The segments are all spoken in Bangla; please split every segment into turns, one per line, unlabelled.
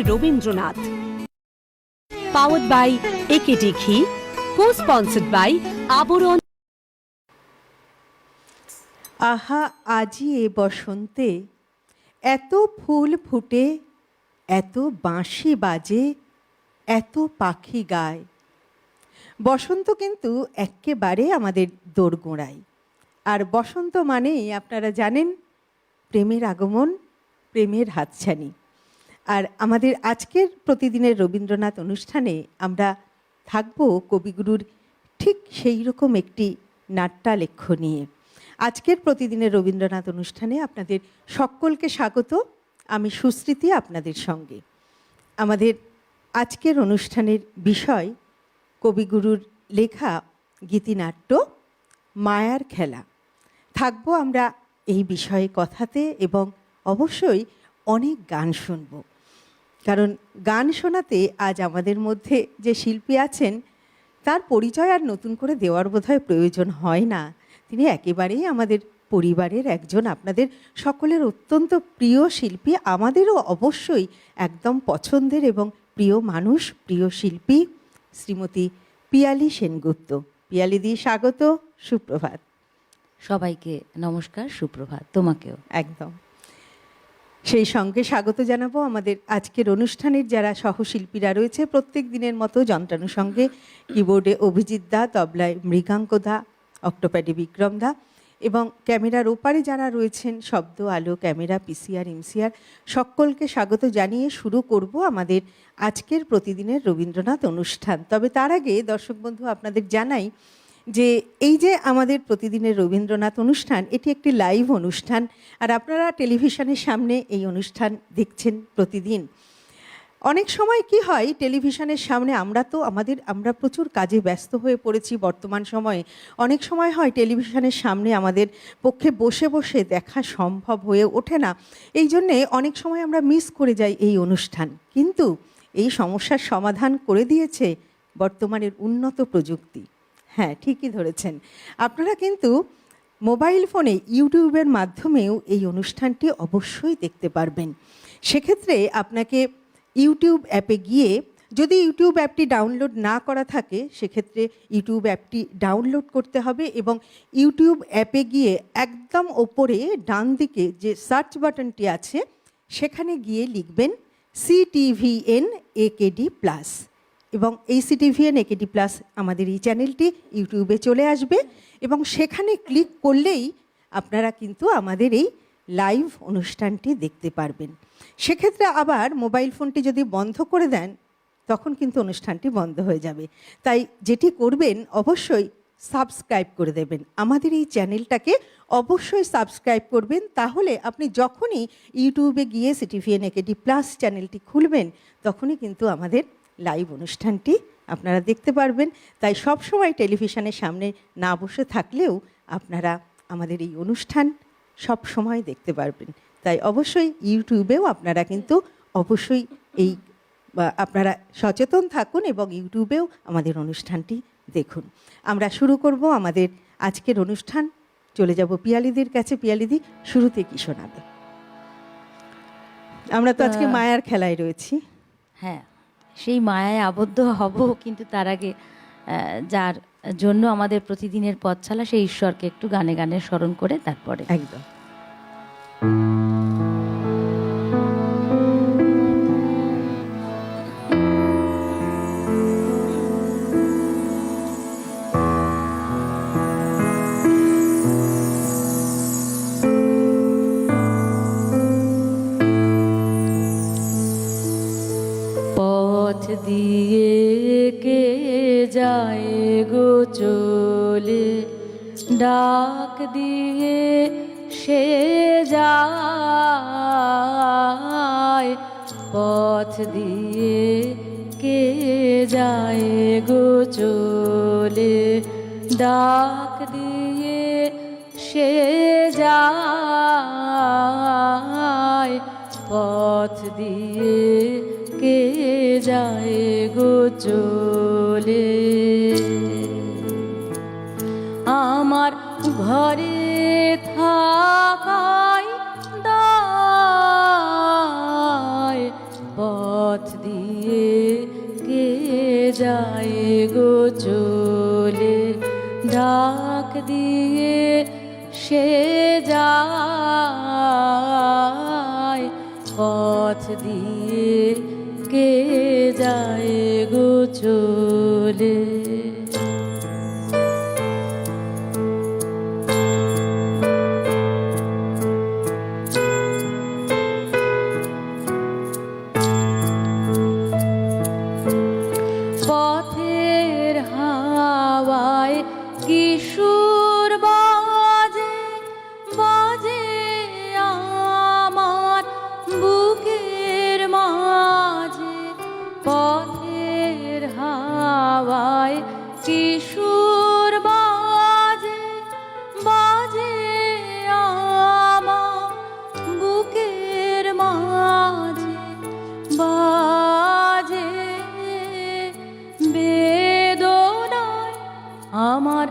রবীন্দ্রনাথ। পাওয়ার্ড বাই একেডি ঘি, কো-স্পন্সর্ড বাই আবরণ।
আহা আজি এ বসন্তে, এত ফুল ফুটে, এত বাঁশি বাজে, এত পাখি গায়। বসন্ত কিন্তু এক্কেবারে আমাদের দোরগোড়ায়। আর বসন্ত মানেই আপনারা জানেন প্রেমের আগমন, প্রেমের হাতছানি। আর আমাদের আজকের প্রতিদিনের রবীন্দ্রনাথ অনুষ্ঠানে আমরা থাকব কবিগুরুর ঠিক সেই রকম একটি নাট্যালেখ্য নিয়ে। আজকের প্রতিদিনের রবীন্দ্রনাথ অনুষ্ঠানে আপনাদের সকলকে স্বাগত। আমি সুস্মৃতি আপনাদের সঙ্গে। আমাদের আজকের অনুষ্ঠানের বিষয় কবিগুরুর লেখা গীতিনাট্য মায়ার খেলা। থাকবো আমরা এই বিষয়ে কথাতে এবং অবশ্যই অনেক গান শুনব, কারণ গান শোনাতে আজ আমাদের মধ্যে যে শিল্পী আছেন তার পরিচয় আর নতুন করে দেওয়ার বোধহয় প্রয়োজন হয় না। তিনি একেবারেই আমাদের পরিবারের একজন, আপনাদের সকলের অত্যন্ত প্রিয় শিল্পী, আমাদেরও অবশ্যই একদম পছন্দের এবং প্রিয় মানুষ, প্রিয় শিল্পী শ্রীমতী পিয়ালি সেনগুপ্ত। পিয়ালিদি স্বাগত, সুপ্রভাত।
সবাইকে নমস্কার, সুপ্রভাত তোমাকেও।
একদম সেই সঙ্গে স্বাগত জানাবো আমাদের আজকের অনুষ্ঠানের যারা সহশিল্পীরা রয়েছে প্রত্যেক দিনের মতো। যন্ত্রানুর সঙ্গে কিবোর্ডে অভিজিৎ দা, তবলায় মৃগাঙ্ক দা, অক্টোপ্যাডে বিক্রম দা এবং ক্যামেরার ওপারে যারা রয়েছেন শব্দ, আলো, ক্যামেরা, পিসিআর, এমসিআর, সকলকে স্বাগত জানিয়ে শুরু করব আমাদের আজকের প্রতিদিনের রবীন্দ্রনাথ অনুষ্ঠান। তবে তার আগে দর্শক বন্ধু আপনাদের জানাই যে এই যে আমাদের প্রতিদিনের রবীন্দ্রনাথ অনুষ্ঠান, এটি একটি লাইভ অনুষ্ঠান। আর আপনারা টেলিভিশনের সামনে এই অনুষ্ঠান দেখছেন প্রতিদিন। অনেক সময় কি হয়, টেলিভিশনের সামনে আমরা প্রচুর কাজে ব্যস্ত হয়ে পড়েছি বর্তমান সময়ে। অনেক সময় হয় টেলিভিশনের সামনে আমাদের পক্ষে বসে বসে দেখা সম্ভব হয়ে ওঠে না। এই জন্যে অনেক সময় আমরা মিস করে যাই এই অনুষ্ঠান। কিন্তু এই সমস্যার সমাধান করে দিয়েছে বর্তমানের উন্নত প্রযুক্তি। হ্যাঁ, ঠিকই ধরেছেন। আপনারা কিন্তু মোবাইল ফোনে ইউটিউবের মাধ্যমেও এই অনুষ্ঠানটি অবশ্যই দেখতে পারবেন। সেক্ষেত্রে আপনাকে ইউটিউব অ্যাপে গিয়ে, যদি ইউটিউব অ্যাপটি ডাউনলোড না করা থাকে সেক্ষেত্রে ইউটিউব অ্যাপটি ডাউনলোড করতে হবে এবং ইউটিউব অ্যাপে গিয়ে একদম ওপরে ডান দিকে যে সার্চ বাটনটি আছে সেখানে গিয়ে লিখবেন CTVN AKD প্লাস এবং এই CTVN AKD প্লাস আমাদের এই চ্যানেলটি ইউটিউবে চলে আসবে এবং সেখানে ক্লিক করলেই আপনারা কিন্তু আমাদের এই লাইভ অনুষ্ঠানটি দেখতে পারবেন। সেক্ষেত্রে আবার মোবাইল ফোনটি যদি বন্ধ করে দেন তখন কিন্তু অনুষ্ঠানটি বন্ধ হয়ে যাবে। তাই যেটি করবেন অবশ্যই সাবস্ক্রাইব করে দেবেন, আমাদের এই চ্যানেলটাকে অবশ্যই সাবস্ক্রাইব করবেন। তাহলে আপনি যখনই ইউটিউবে গিয়ে CTVN AKD প্লাস চ্যানেলটি খুলবেন তখনই কিন্তু আমাদের লাইভ অনুষ্ঠানটি আপনারা দেখতে পারবেন। তাই সবসময় টেলিভিশনের সামনে না বসে থাকলেও আপনারা আমাদের এই অনুষ্ঠান সব সময় দেখতে পারবেন। তাই অবশ্যই ইউটিউবেও আপনারা কিন্তু অবশ্যই আপনারা সচেতন থাকুন এবং ইউটিউবেও আমাদের অনুষ্ঠানটি দেখুন। আমরা শুরু করব আমাদের আজকের অনুষ্ঠান। চলে যাব পিয়ালিদির কাছে। পিয়ালিদি, শুরুতে কি শোনাবে? আমরা তো আজকে মায়ার খেলায় রয়েছি।
হ্যাঁ, সেই মায়ায় আবদ্ধ হব, কিন্তু তার আগে যার জন্য আমাদের প্রতিদিনের পথ চলা সেই ঈশ্বরকে একটু গানে গানে স্মরণ করে তারপরে
একদম।
পথ দিয়ে কে যায় গো চলে, ডাক দিয়ে সে যায়। পথ দিয়ে কে যায় গো চলে, ডাক দিয়ে সে যায়। পথ দিয়ে কে যায় গো চলে। আমার ঘরে থাকাই দায়, পথ ডাক দিয়ে সে যায়, পথ দিয়ে কে যায় গো চলে। পথের হাওয়ায় কিশোর বাজে বাজে আমার বুকের মাঝে। পথের হাওয়ায় কিশোর বাজে বাজে আমার বুকের মাঝে, বাজে বেদনায় আমার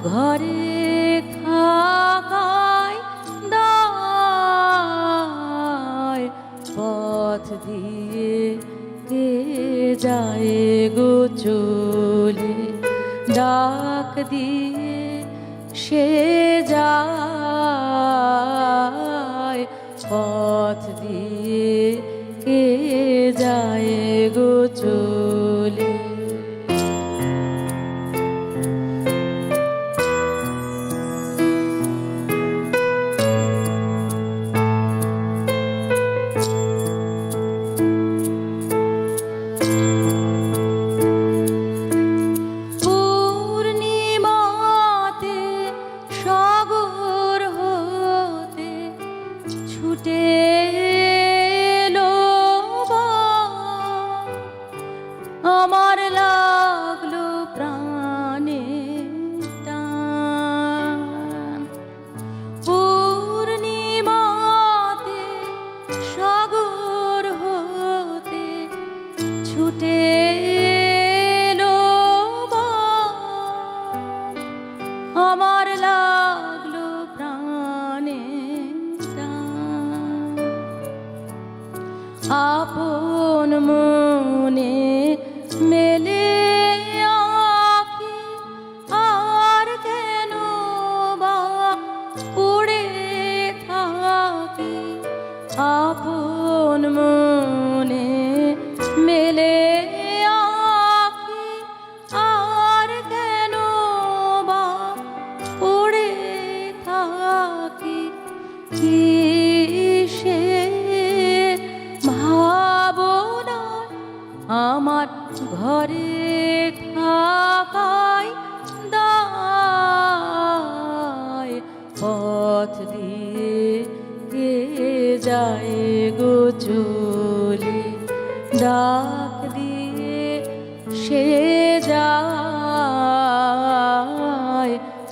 ঘরে থাকায় দায়, পথ দিয়ে কে যায় গো চলে। ডাক দিয়ে সে যায়, পথ দিয়ে কে যায় গো চলে। পূর্ণিমাতে সাগর হতে ছুটে এলো বান, আমার লাগলো প্রাণে টান। পূর্ণিমাতে সাগর হতে ছুটে এলো বান, আমার লাগলো প্রাণে টান। আপন মনে মেলে আঁখি, আর কেন বা পড়ে থাকি। আপন মনে মেলে আঁখি, আর কেন বা পড়ে থাকি। কিসের ভাবনায় আমার ঘরে থাকায় দায়, পথ দিয়ে কে যায় গো চলে। ডাক দিয়ে সে যায়,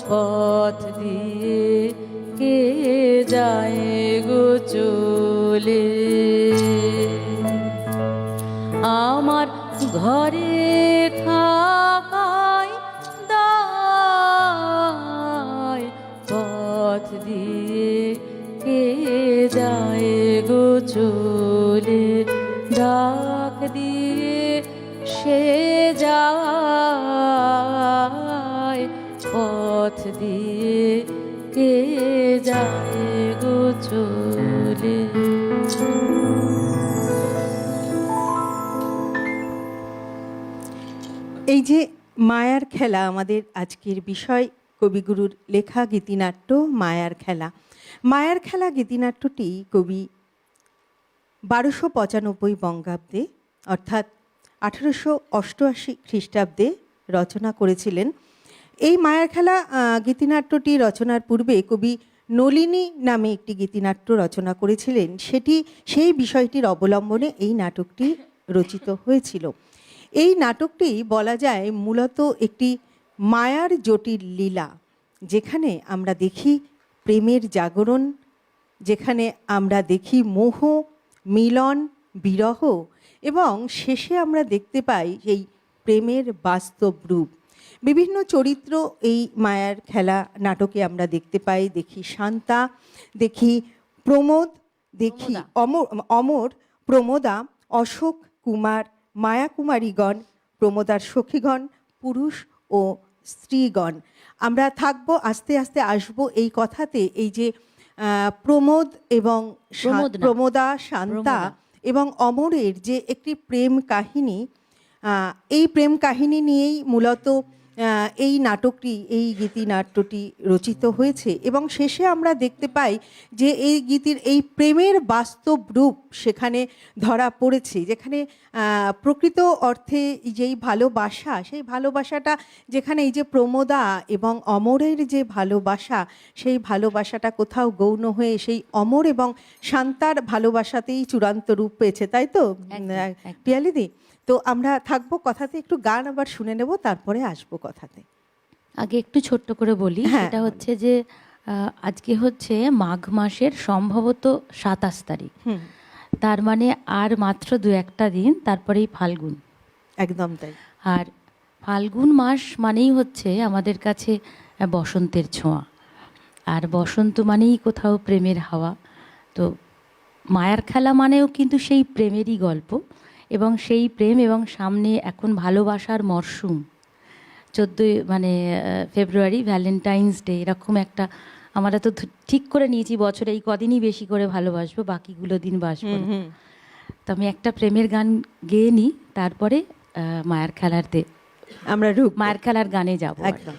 পথ দিয়ে কে যায় গো চলে। আমার ঘরে থাকায় দায়, পথ দিয়ে কে যায় গো চলে। ডাক দিয়ে সে যায়, পথ দিয়ে কে যায় গো চলে।
এই যে মায়ার খেলা আমাদের আজকের বিষয়, কবিগুরুর লেখা গীতিনাট্য মায়ার খেলা। মায়ার খেলা গীতিনাট্যটি কবি 1295 বঙ্গাব্দে অর্থাৎ 1888 খ্রিস্টাব্দে রচনা করেছিলেন। এই মায়ার খেলা গীতিনাট্যটি রচনার পূর্বে কবি নলিনী নামে একটি গীতিনাট্য রচনা করেছিলেন। সেই বিষয়টির অবলম্বনে এই নাটকটি রচিত হয়েছিল। এই নাটকটি বলা যায় মূলত একটি মায়ার জটিল লীলা, যেখানে আমরা দেখি প্রেমের জাগরণ, যেখানে আমরা দেখি মোহ, মিলন, বিরহ, এবং শেষে আমরা দেখতে পাই এই প্রেমের বাস্তব রূপ। বিভিন্ন চরিত্র এই মায়ার খেলা নাটকে আমরা দেখতে পাই। দেখি শান্তা, দেখি প্রমোদ, দেখি অমর, প্রমোদা, অশোক কুমার, মায়া কুমারীগণ, প্রমোদার সখীগণ, পুরুষ ও স্ত্রীগণ। আমরা থাকবো, আস্তে আস্তে আসবো এই কথাতে, এই যে প্রমোদ এবং প্রমোদা, শান্তা এবং অমরের যে একটি প্রেম কাহিনী, এই প্রেম কাহিনী নিয়েই মূলত এই নাটকটি, এই গীতিনাট্যটি রচিত হয়েছে। এবং শেষে আমরা দেখতে পাই যে এই গীতির এই প্রেমের বাস্তব রূপ সেখানে ধরা পড়েছে, যেখানে প্রকৃত অর্থে যেই ভালোবাসা, সেই ভালোবাসাটা যেখানে এই যে প্রমোদা এবং অমরের যে ভালোবাসা, সেই ভালোবাসাটা কোথাও গৌণ হয়ে সেই অমর এবং শান্তার ভালোবাসাতেই চূড়ান্ত রূপ পেয়েছে, তাই তো পিয়ালিদি? তো আমরা থাকবো কথাতে, একটু গান আবার শুনে নেব, তারপরে আসবো কথাতে।
আগে একটু ছোট্ট করে বলি, সেটা হচ্ছে যে আজকে হচ্ছে মাঘ মাসের সম্ভবত 27 তারিখ, তার মানে আর মাত্র 2-1 দিন তারপরেই ফাল্গুন।
একদম তাই।
আর ফাল্গুন মাস মানেই হচ্ছে আমাদের কাছে বসন্তের ছোঁয়া, আর বসন্ত মানেই কোথাও প্রেমের হাওয়া। তো মায়ার খেলা মানেও কিন্তু সেই প্রেমেরই গল্প, এবং সেই প্রেম, এবং সামনে এখন ভালোবাসার মরশুম, 14 ফেব্রুয়ারি ভ্যালেন্টাইন্স ডে, এরকম একটা আমরা তো ঠিক করে নিয়েছি বছরে এই কদিনই বেশি করে ভালোবাসবো, বাকিগুলো দিন বাসবো না। তো আমি একটা প্রেমের গান গেয়ে নিই, তারপরে মায়ার খেলাতে
আমরা
মায়ের খেলার গানে যাবো।
একদম।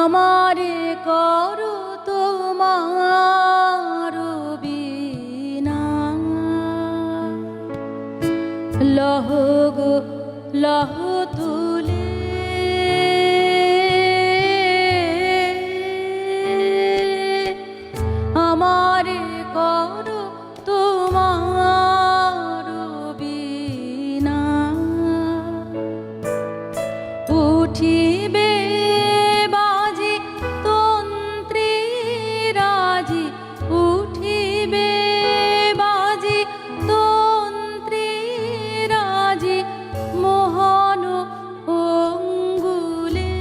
আমারে করো তোমার বিনা, লহ গো লহ তুলে আমারে করো তোমার বিনা, উঠিবে বাজি তন্ত্রী রাজি, উঠিবে বাজি তন্ত্রী রাজি, মোহন অঙ্গুলে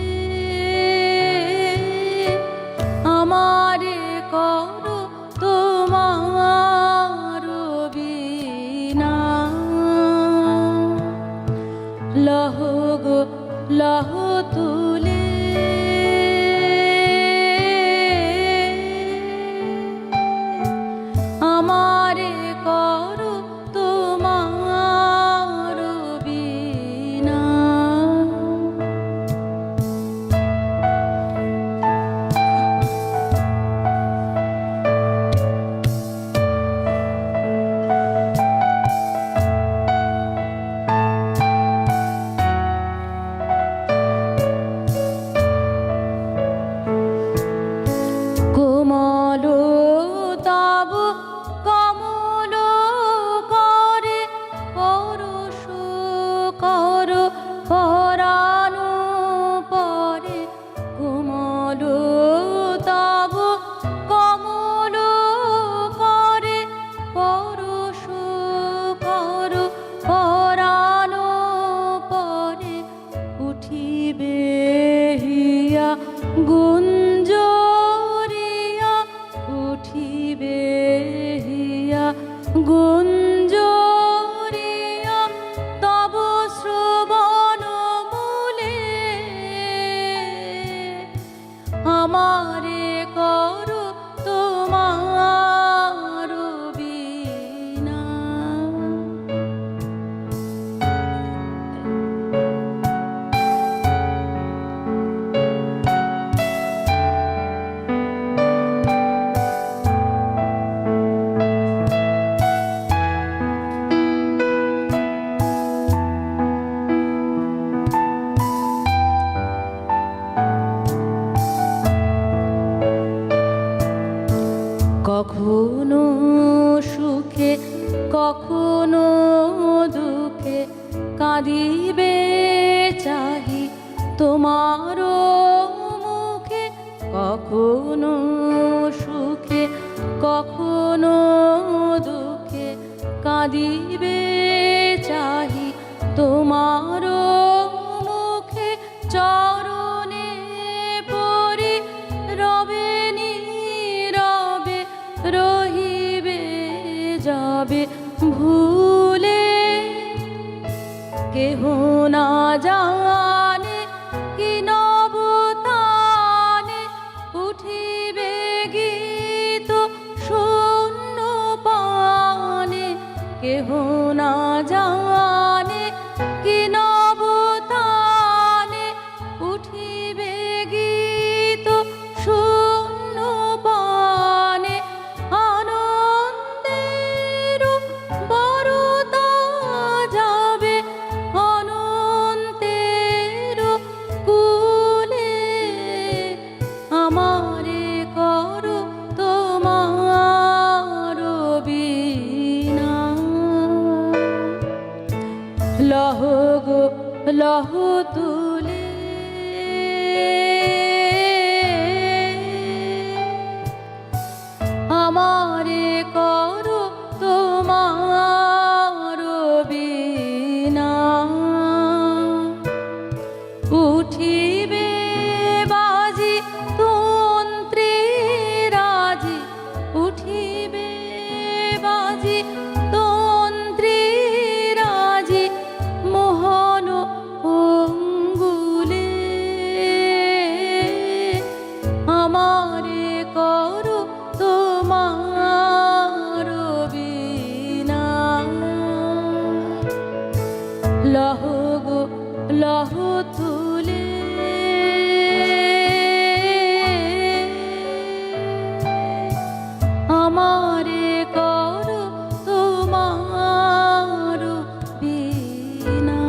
আমারে করো তোমার বিনা, লহ গো লহ তুলে আমারে করো তোমার বিনা। কোমল তব কমল করে পরশ করো পরানো পরে, কোমল তব কমল করে পরশ করো পরানো পরে, উঠিবে হিয়া গুঞ্জরিয়া, উঠিবে হিয়া গুঞ্জরিয়া, তব শ্রবণ মূলে আমারে করো তোমার বিনা। কখনো সুখে কখনো দুঃখে কাঁদিবে চাহি তোমার মুখে, কখনো সুখে কখনো দুঃখে কাঁদিবে চাহি তোমার মুখে, চরণে পড়ি লহ তুলে আমারে করো তোমার বিনা উঠিবে বাজি তন্ত্রে রাজি উঠিবে বাজি তন্ত্রে রাজি মোহন অঙ্গুলে আমারে করো তোমার বিনা লহ গো লহ তুলে আমারে করো তোমার বিনা।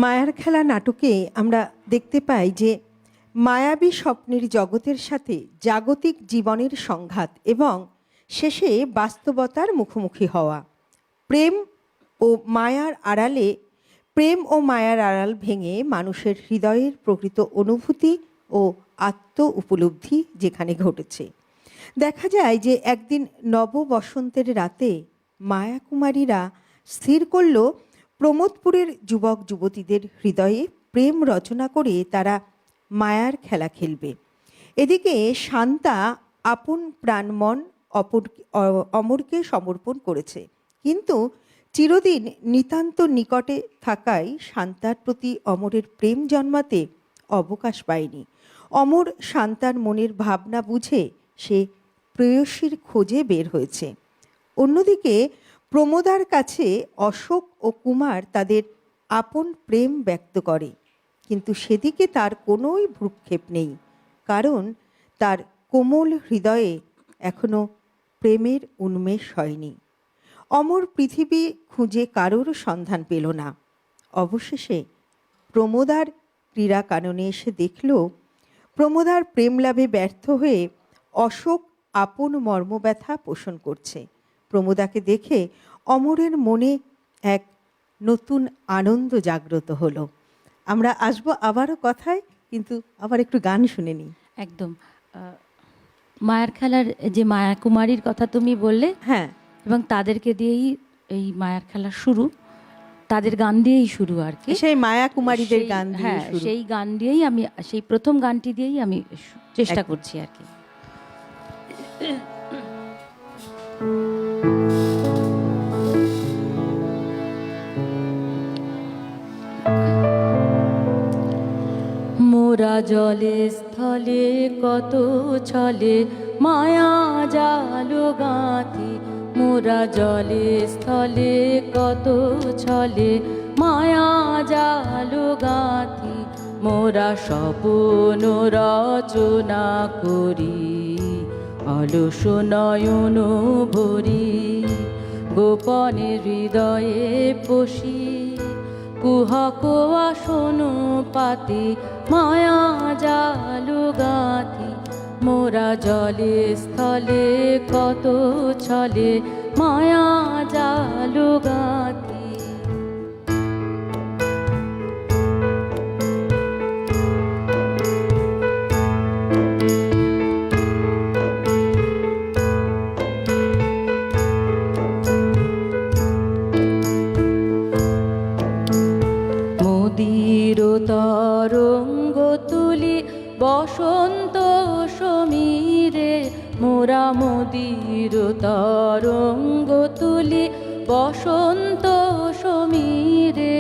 মায়ার খেলা নাটকে আমরা দেখতে পাই যে মায়াবী স্বপ্নের জগতের সাথে জাগতিক জীবনের সংঘাত এবং শেষে বাস্তবতার মুখোমুখি হওয়া। প্রেম ও মায়ার আড়াল ভেঙে মানুষের হৃদয়ের প্রকৃত অনুভূতি ও আত্ম উপলব্ধি যেখানে ঘটেছে। দেখা যায় যে একদিন নব বসন্তের রাতে মায়া কুমারীরা স্থির করল প্রমোদপুরের যুবক যুবতীদের হৃদয়ে প্রেম রচনা করে তারা মায়ার খেলা খেলবে। এদিকে শান্তা আপন প্রাণমন অমরকে সমর্পণ করেছে, কিন্তু চিরদিন নিতান্ত নিকটে থাকায় শান্তার প্রতি অমরের প্রেম জন্মাতে অবকাশ পায়নি। অমর শান্তার মনের ভাবনা বুঝে সে প্রেয়সীর খোঁজে বের হয়েছে। অন্যদিকে প্রমোদার কাছে অশোক ও কুমার তাদের আপন প্রেম ব্যক্ত করে, কিন্তু সেদিকে তার কোনোই ভ্রুক্ষেপ নেই, কারণ তার কোমল হৃদয়ে এখনো প্রেমের উন্মেষ হয়নি। অমর পৃথিবী খুঁজে কারোর সন্ধান পেল না। অবশেষে প্রমোদার ক্রীড়া কাননে এসে দেখল প্রমোদার প্রেম লাভে ব্যর্থ হয়ে অশোক আপন মর্মব্যথা পোষণ করছে। প্রমোদাকে দেখে অমরের মনে এক নতুন আনন্দ জাগ্রত হলো। আমরা আসবো আবারও কথায়, কিন্তু আবার একটু গান শুনে নিই।
একদম মায়ার খেলার যে মায়া কুমারীর কথা তুমি বললে,
হ্যাঁ,
এবং তাদেরকে দিয়েই এই মায়ার খেলা শুরু, তাদের গান দিয়েই শুরু আর কি।
সেই মায়া কুমারীদের গান দিয়ে
হ্যাঁ,
শুরু।
সেই গান দিয়েই আমি, সেই প্রথম গানটি দিয়েই আমি চেষ্টা করছি আর কি। মোরা জলে স্থলে কত ছলে মায়া জালো গাঁথি, মোরা জলে স্থলে কত ছলে মায়া জালো গাঁথি, মোরা স্বপ্ন রচনা করি অলস নয়ন ভরি, গোপনে হৃদয়ে পশি কুহক আসন পাতি মায়া জালু গাঁথি, মোরা জলে স্থলে কত ছলে মায়া জালু গাঁথি। তরঙ্গ তুলি বসন্ত সমীরে, মোরা মোদির তরঙ্গ তুলি বসন্ত সমীরে,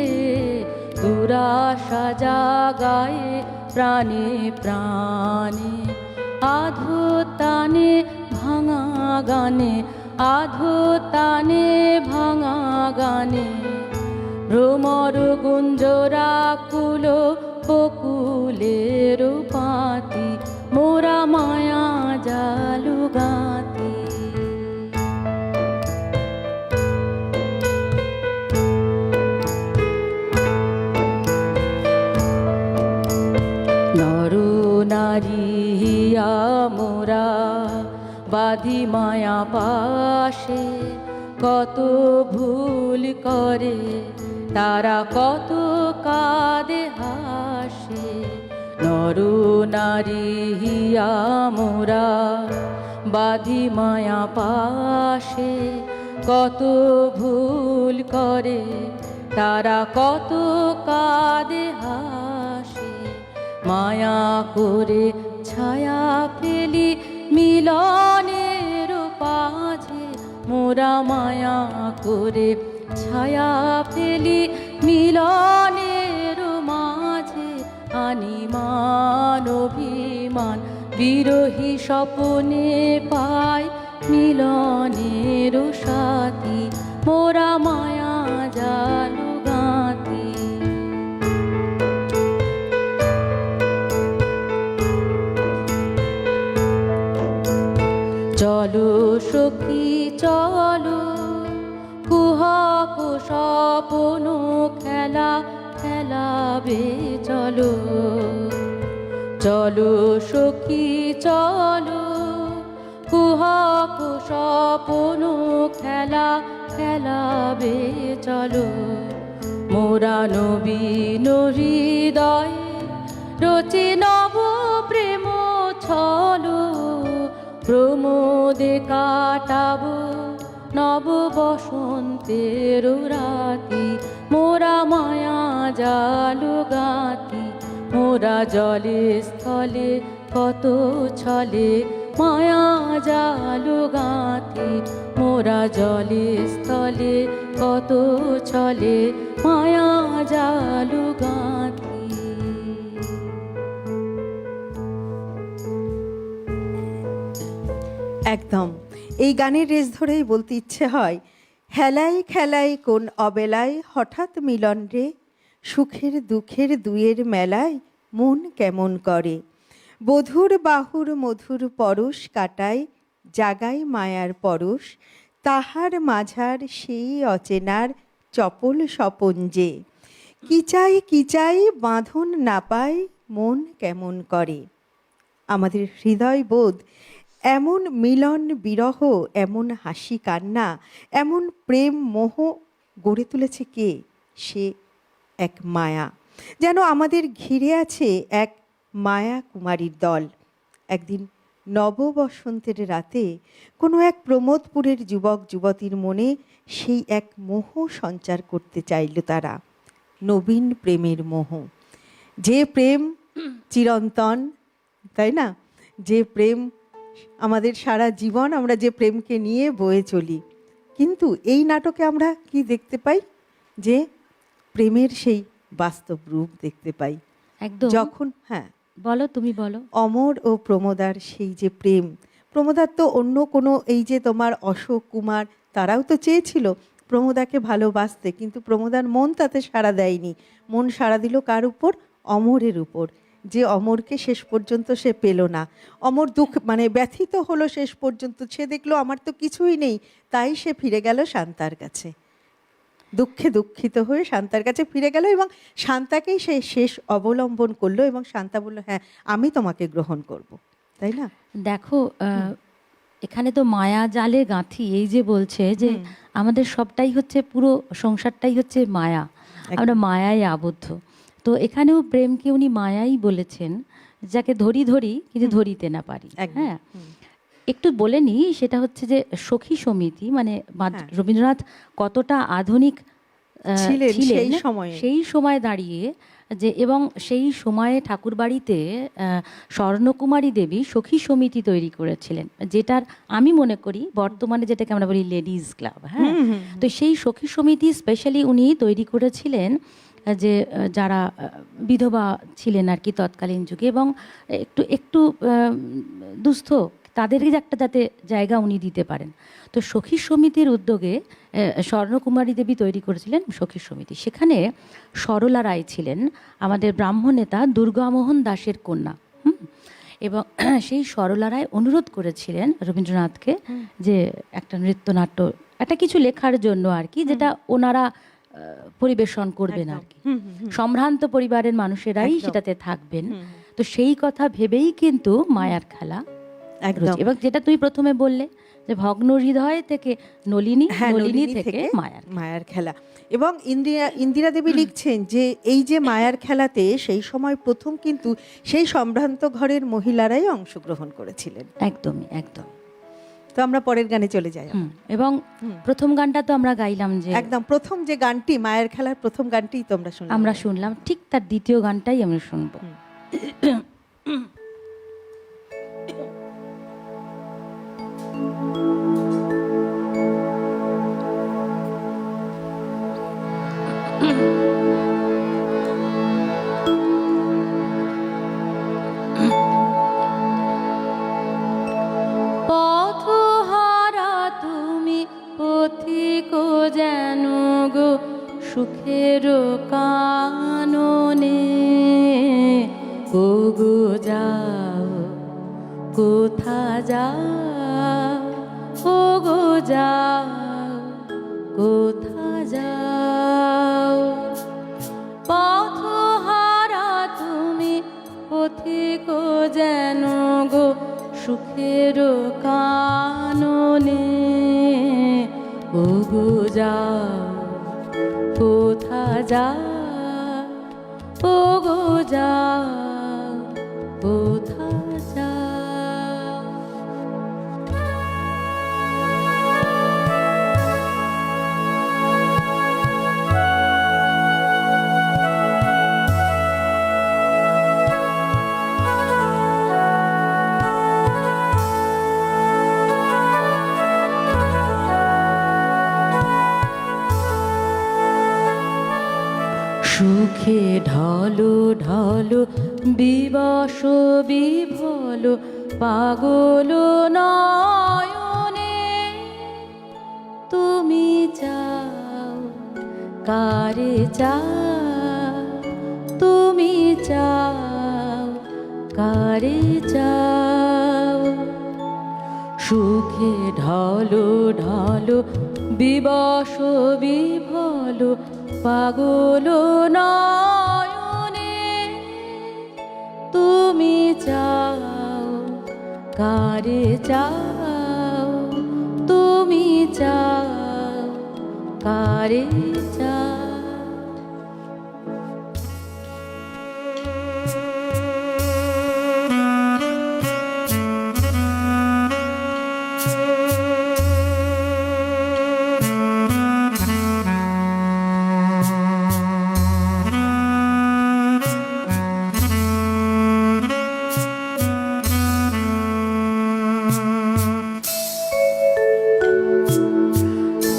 দুরাশা জাগায়ে প্রাণে প্রাণে, আধো তানে ভাঙা গানে, আধো তানে ভাঙা গানে, ভ্রমর গুঞ্জরা কুল বকুলের পাতি, মোরা মায়া জালু গাঁথি। নর নারী মোরা বাঁধি মায়া পাশে, কত ভুল করে, তারা কত কাঁদে হাসে। নর নারী হিয়া মোরা বাঁধি মায়া পাশে, কত ভুল করে, তারা কত কাঁদে হাসে। মায়া করে ছায়া ফেলি মিলনের পাঝে, মোরা মায়া করে ছায়া ফেলি মিলনের মাঝে। আনি মান অভিমান বিরহী স্বপনে পাই মিলনের সাথী, মোরা মায়া জাল গাঁথি। চলো সখী চলো, কুহক স্বপ্ন খেলা খেলাবে চলো। চলো সখী চলো, কুহক স্বপ্ন খেলা খেলাবে চলো। মোরা নবীন হৃদয় রচি নব প্রেম ছলো, প্রমোদে কাটাবো নব বসন্তের রাতি, মোরা মায়া জাল গাঁথি। মোরা জলে স্থলে কত ছলে মায়া জাল গাঁথি, মোরা জলে স্থলে কত ছলে মায়া জাল গাঁথি।
একদম এই গানের রেস ধরেই বলতে ইচ্ছে হয়, হেলাই খেলাই কোন অবেলায় হঠাৎ মিলন রে, সুখের দুঃখের দুয়ের মেলায় মন কেমন করে। বধুর বাহুর মধুর পরশ কাটায় জাগায় মায়ার পরশ, তাহার মাঝার সেই অচেনার চপল স্বপন যে। কি চাই বাঁধন না পায় মন কেমন করে। আমাদের হৃদয় বোধ এমন মিলন বিরহ, এমন হাসি কান্না, এমন প্রেম মোহ গড়ে তুলেছে কে? সে এক মায়া। যেন আমাদের ঘিরে আছে এক মায়া কুমারীর দল। একদিন নববসন্তের রাতে কোনো এক প্রমোদপুরের যুবক যুবতীর মনে সেই এক মোহ সঞ্চার করতে চাইল তারা, নবীন প্রেমের মোহ। যে প্রেম চিরন্তন, তাই না? যে প্রেম আমাদের সারা জীবন আমরা যে প্রেমকে নিয়ে বয়ে চলি। কিন্তু এই নাটকে আমরা কি দেখতে পাই? যে প্রেমের সেই বাস্তব রূপ দেখতে পাই।
একদম।
যখন
বলো, তুমি বলো।
অমর ও প্রমোদার সেই যে প্রেম, প্রমোদার তো অন্য কোনো, এই যে তোমার অশোক কুমার, তারাও তো চেয়েছিল প্রমোদাকে ভালোবাসতে, কিন্তু প্রমোদার মন তাতে সাড়া দেয়নি। মন সাড়া দিল কার উপর? অমরের উপর। যে অমরকে শেষ পর্যন্ত সে পেল না। অমর দুঃখ মানে ব্যথিত হলো শেষ পর্যন্ত, সে দেখলো আমার তো কিছুই নেই, তাই সে ফিরে গেল শান্তার কাছে। দুঃখে দুঃখিত হয়ে শান্তার কাছে ফিরে গেল এবং শান্তাকেই সে শেষ অবলম্বন করলো এবং শান্তা বলল, হ্যাঁ আমি তোমাকে গ্রহণ করব, তাই না?
দেখো, এখানে তো মায়া জালে গাঁথি, এই যে বলছে যে আমাদের সবটাই হচ্ছে, পুরো সংসারটাই হচ্ছে মায়া, আমরা মায়ায় আবদ্ধ। তো এখানেও প্রেমকে উনি মায়াই বলেছেন, যাকে ধরি ধরি কিন্তু ধরিতে না পারি। হ্যাঁ, একটু বলে নিই, সেটা হচ্ছে যে সখী সমিতি মানে রবীন্দ্রনাথ কতটা আধুনিক ছিলেন সেই সময় দাঁড়িয়ে, যে এবং সেই সময়ে ঠাকুরবাড়িতে স্বর্ণকুমারী দেবী সখী সমিতি তৈরি করেছিলেন, যেটার আমি মনে করি বর্তমানে যেটাকে আমরা বলি লেডিজ ক্লাব। হ্যাঁ, তো সেই সখী সমিতি স্পেশালি উনি তৈরি করেছিলেন যে যারা বিধবা ছিলেন আর কি তৎকালীন যুগে, এবং একটু একটু দুস্থ, তাদেরকে একটা যাতে জায়গা উনি দিতে পারেন। তো সখী সমিতির উদ্যোগে স্বর্ণকুমারী দেবী তৈরি করেছিলেন সখী সমিতি। সেখানে সরলা রায় ছিলেন আমাদের ব্রাহ্ম নেতা দুর্গামোহন দাসের কন্যা। এবং সেই সরলা রায় অনুরোধ করেছিলেন রবীন্দ্রনাথকে যে একটা নৃত্যনাট্য, একটা কিছু লেখার জন্য আর কি, যেটা ওনারা পরিবেশন করবেন আর কি, সম্ভ্রান্ত পরিবারের মানুষেরাই সেটাতে থাকবেন। তো সেই কথা ভেবেই কিন্তু মায়ার খেলা
একদম।
এবং যেটা তুমি প্রথমে বললে যে ভগ্ন হৃদয় থেকে নলিনী,
হ্যাঁ,
নলিনী থেকে মায়ার।
মায়ার খেলা। এবং ইন্দিরা দেবী লিখছেন যে এই যে মায়ার খেলাতে সেই সময় প্রথম কিন্তু সেই সম্ভ্রান্ত ঘরের মহিলারাই অংশগ্রহণ করেছিলেন।
একদমই, একদম।
তো আমরা পরের গানে চলে যাই।
এবং প্রথম গানটা তো আমরা গাইলাম, যে
একদম প্রথম যে গানটি, মায়ের খেলার প্রথম গানটিই তো আমরা
শুনলাম, ঠিক তার দ্বিতীয় গানটাই আমরা শুনবো। পথহারা তুমি পথিক যেন গো সুখের কাননে, ও গো যাও কোথা যাও, ও গো যাও কোথা যাও। পথহারা তুমি পথিক যেন গো সুখের কাননে, ও গো যাও কোথা যাও, ও গো যাও কোথা যাও। সুখে ঢলো ঢলো বিবশ বিভল পাগল নয়নে, তুমি চাও কারে চাও, তুমি চাও কারে চাও। সুখে ঢলো ঢলো বিবশ বিভল পাগল নয়নে, তুমি চাও কারে চাও, তুমি চাও কারে চাও।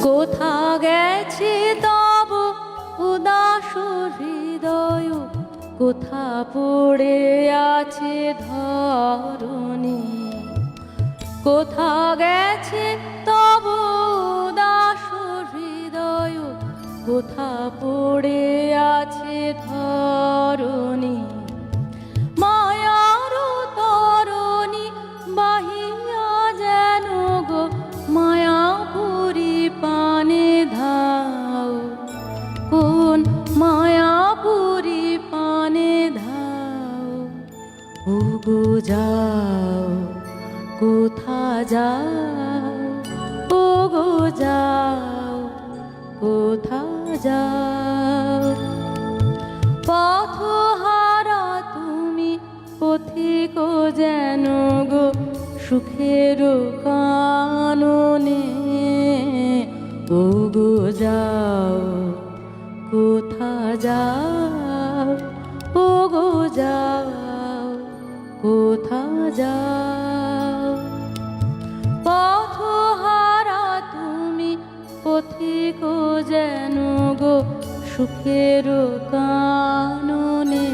কোথা গেছে তব উদাস হৃদয়, কোথা পড়ে আছে ধরণী। কোথা গেছে তব উদাস হৃদয়, কোথা পড়ে আছে ধরণী। মায়ার তরণী বাহিয়া যেন গো মায়াপুরী পানে ধাও, কোন মায়াপুরী পানে ধাও। ও গো যাও কোথা যাও, ও গো যাও কোথা যাও। পথহারা তুমি পথিক যেন গো সুখের কাননে, ও গো যাও কোথা যাও, ও গো যাও কোথা যাও। পথহারা তুমি পথিক যেন গো সুখের কাননে,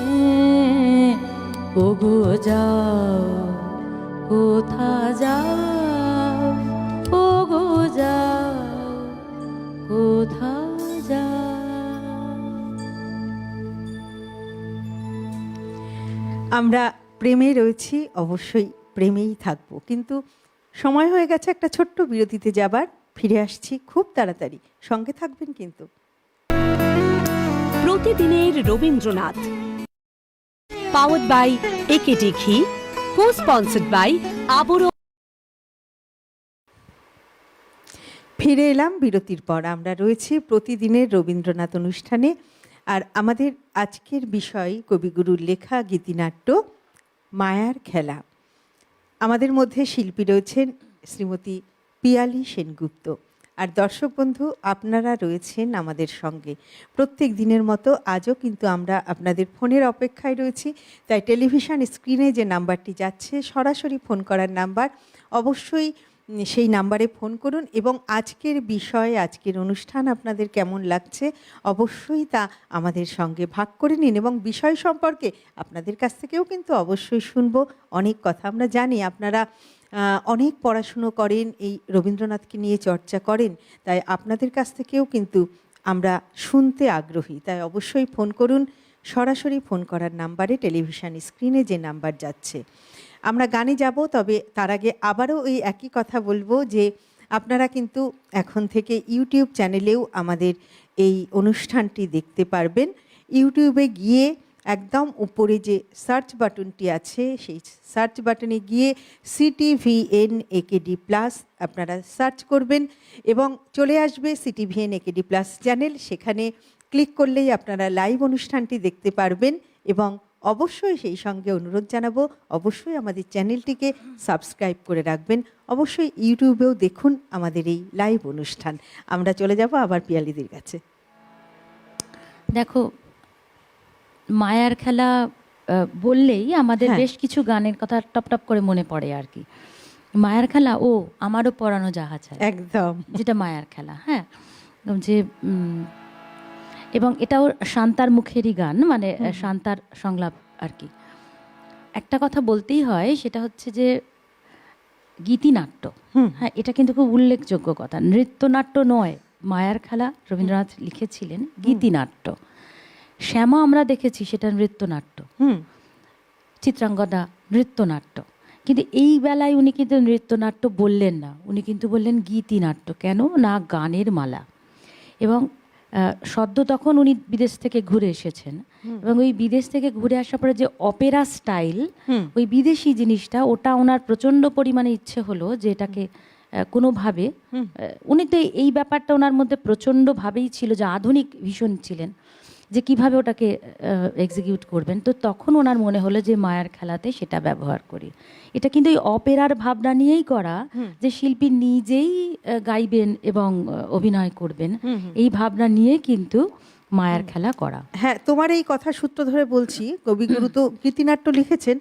ও গো যাও কোথা যাও, ও গো যাও কোথা যাও।
আমরা প্রেমে রয়েছি, অবশ্যই প্রেমেই থাকবো, কিন্তু সময় হয়ে গেছে একটা ছোট্ট বিরতিতে যাবার। ফিরে আসছি খুব তাড়াতাড়ি, সঙ্গে থাকবেন কিন্তু।
প্রতিদিনের রবীন্দ্রনাথ, পাওয়ার্ড বাই একেডি ঘি, কো স্পন্সর্ড বাই আবরণ।
ফিরে এলাম বিরতির পর। আমরা রয়েছি প্রতিদিনের রবীন্দ্রনাথ অনুষ্ঠানে। আর আমাদের আজকের বিষয় কবিগুরুর লেখা গীতিনাট্য মায়ার খেলা। আমাদের মধ্যে শিল্পী রয়েছেন শ্রীমতী পিয়ালি সেনগুপ্ত। আর দর্শক বন্ধু, আপনারা রয়েছেন আমাদের সঙ্গে প্রত্যেক দিনের মতো। আজও কিন্তু আমরা আপনাদের ফোনের অপেক্ষায় রয়েছি। তাই টেলিভিশন স্ক্রিনে যে নাম্বারটি যাচ্ছে, সরাসরি ফোন করার নাম্বার, অবশ্যই সেই নাম্বারে ফোন করুন। এবং আজকের বিষয়, আজকের অনুষ্ঠান আপনাদের কেমন লাগছে অবশ্যই তা আমাদের সঙ্গে ভাগ করে নিন। এবং বিষয় সম্পর্কে আপনাদের কাছ থেকেও কিন্তু অবশ্যই শুনবো অনেক কথা। আমরা জানি আপনারা অনেক পড়াশুনো করেন, এই রবীন্দ্রনাথকে নিয়ে চর্চা করেন, তাই আপনাদের কাছ থেকেও কিন্তু আমরা শুনতে আগ্রহী। তাই অবশ্যই ফোন করুন, সরাসরি ফোন করার নাম্বারে, টেলিভিশন স্ক্রিনে যে নাম্বার যাচ্ছে। আমরা গানে যাব, তবে তার আগে আবারও এই একই কথা বলবো যে আপনারা কিন্তু এখন থেকে ইউটিউব চ্যানেলেও আমাদের এই অনুষ্ঠানটি দেখতে পারবেন। ইউটিউবে গিয়ে একদম উপরে যে সার্চ বাটনটি আছে, সেই সার্চ বাটনে গিয়ে CTVN AKD প্লাস আপনারা সার্চ করবেন এবং চলে আসবে CTVN AKD প্লাস চ্যানেল। সেখানে ক্লিক করলেই আপনারা লাইভ অনুষ্ঠানটি দেখতে পারবেন। এবং অবশ্যই সেই সঙ্গে অনুরোধ জানাবো, অবশ্যই আমাদের চ্যানেলটিকে সাবস্ক্রাইব করে রাখবেন। অবশ্যই ইউটিউবেও দেখুন আমাদের এই লাইভ অনুষ্ঠান। আমরা চলে যাব আবার পিয়ালিদির কাছে।
দেখো, মায়ার খেলা বললেই আমাদের
হ্যাঁ।
বেশ কিছু গানের কথা টপ টপ করে মনে পড়ে আর কি। মায়ার খেলা, ও আমারও পরানো জাহাজ হয়,
একদম,
যেটা মায়ার খেলা। হ্যাঁ, যে এবং এটাও শান্তার মুখেরই গান, মানে শান্তার সংলাপ আর কি। একটা কথা বলতেই হয়, সেটা হচ্ছে যে গীতিনাট্য, হ্যাঁ, এটা কিন্তু খুব উল্লেখযোগ্য কথা। নৃত্যনাট্য নয়, মায়ার খেলা রবীন্দ্রনাথ লিখেছিলেন গীতিনাট্য। শ্যামা আমরা দেখেছি সেটা নৃত্যনাট্য, চিত্রাঙ্গদা নৃত্যনাট্য। কিন্তু এই বেলায় উনি কিন্তু নৃত্যনাট্য বললেন না, উনি কিন্তু বললেন গীতিনাট্য। কেন না, গানের মালা। এবং সদ্য তখন উনি বিদেশ থেকে ঘুরে এসেছেন, এবং ওই বিদেশ থেকে ঘুরে আসার পরে যে অপেরা স্টাইল, ওই বিদেশি জিনিসটা, ওটা ওনার প্রচণ্ড পরিমাণে ইচ্ছে হলো যে এটাকে কোনোভাবে, উনি তো এই ব্যাপারটা ওনার মধ্যে প্রচণ্ডভাবেই ছিল, যে আধুনিক ভীষণ ছিলেন, যে কিভাবে ওটাকে এক্সিকিউট করবেন। তো তখন ওনার মনে হলো যে মায়ার খেলাতে সেটা ব্যবহার করি। এটা কিন্তু এই অপেরার ভাবনা নিয়েই করা, যে শিল্পী নিজেই গাইবেন এবং অভিনয় করবেন, এই ভাবনা নিয়ে কিন্তু মায়ার খেলা করা।
হ্যাঁ, তোমার এই কথা সূত্র ধরে বলছি, কবিগুরু তো গীতিনাট্য লিখেছেন।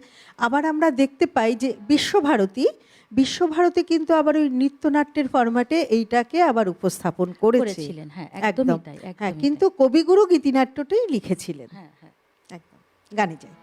আবার আমরা দেখতে পাই যে বিশ্বভারতী কিন্তু আবার ওই নৃত্যনাট্যের ফরম্যাটে এইটাকে আবার উপস্থাপন
করেছিলেন। হ্যাঁ, একদমই তাই।
হ্যাঁ, কিন্তু কবিগুরু গীতিনাট্যটাই লিখেছিলেন।
হ্যাঁ, হ্যাঁ,
একদম। গানে যাই।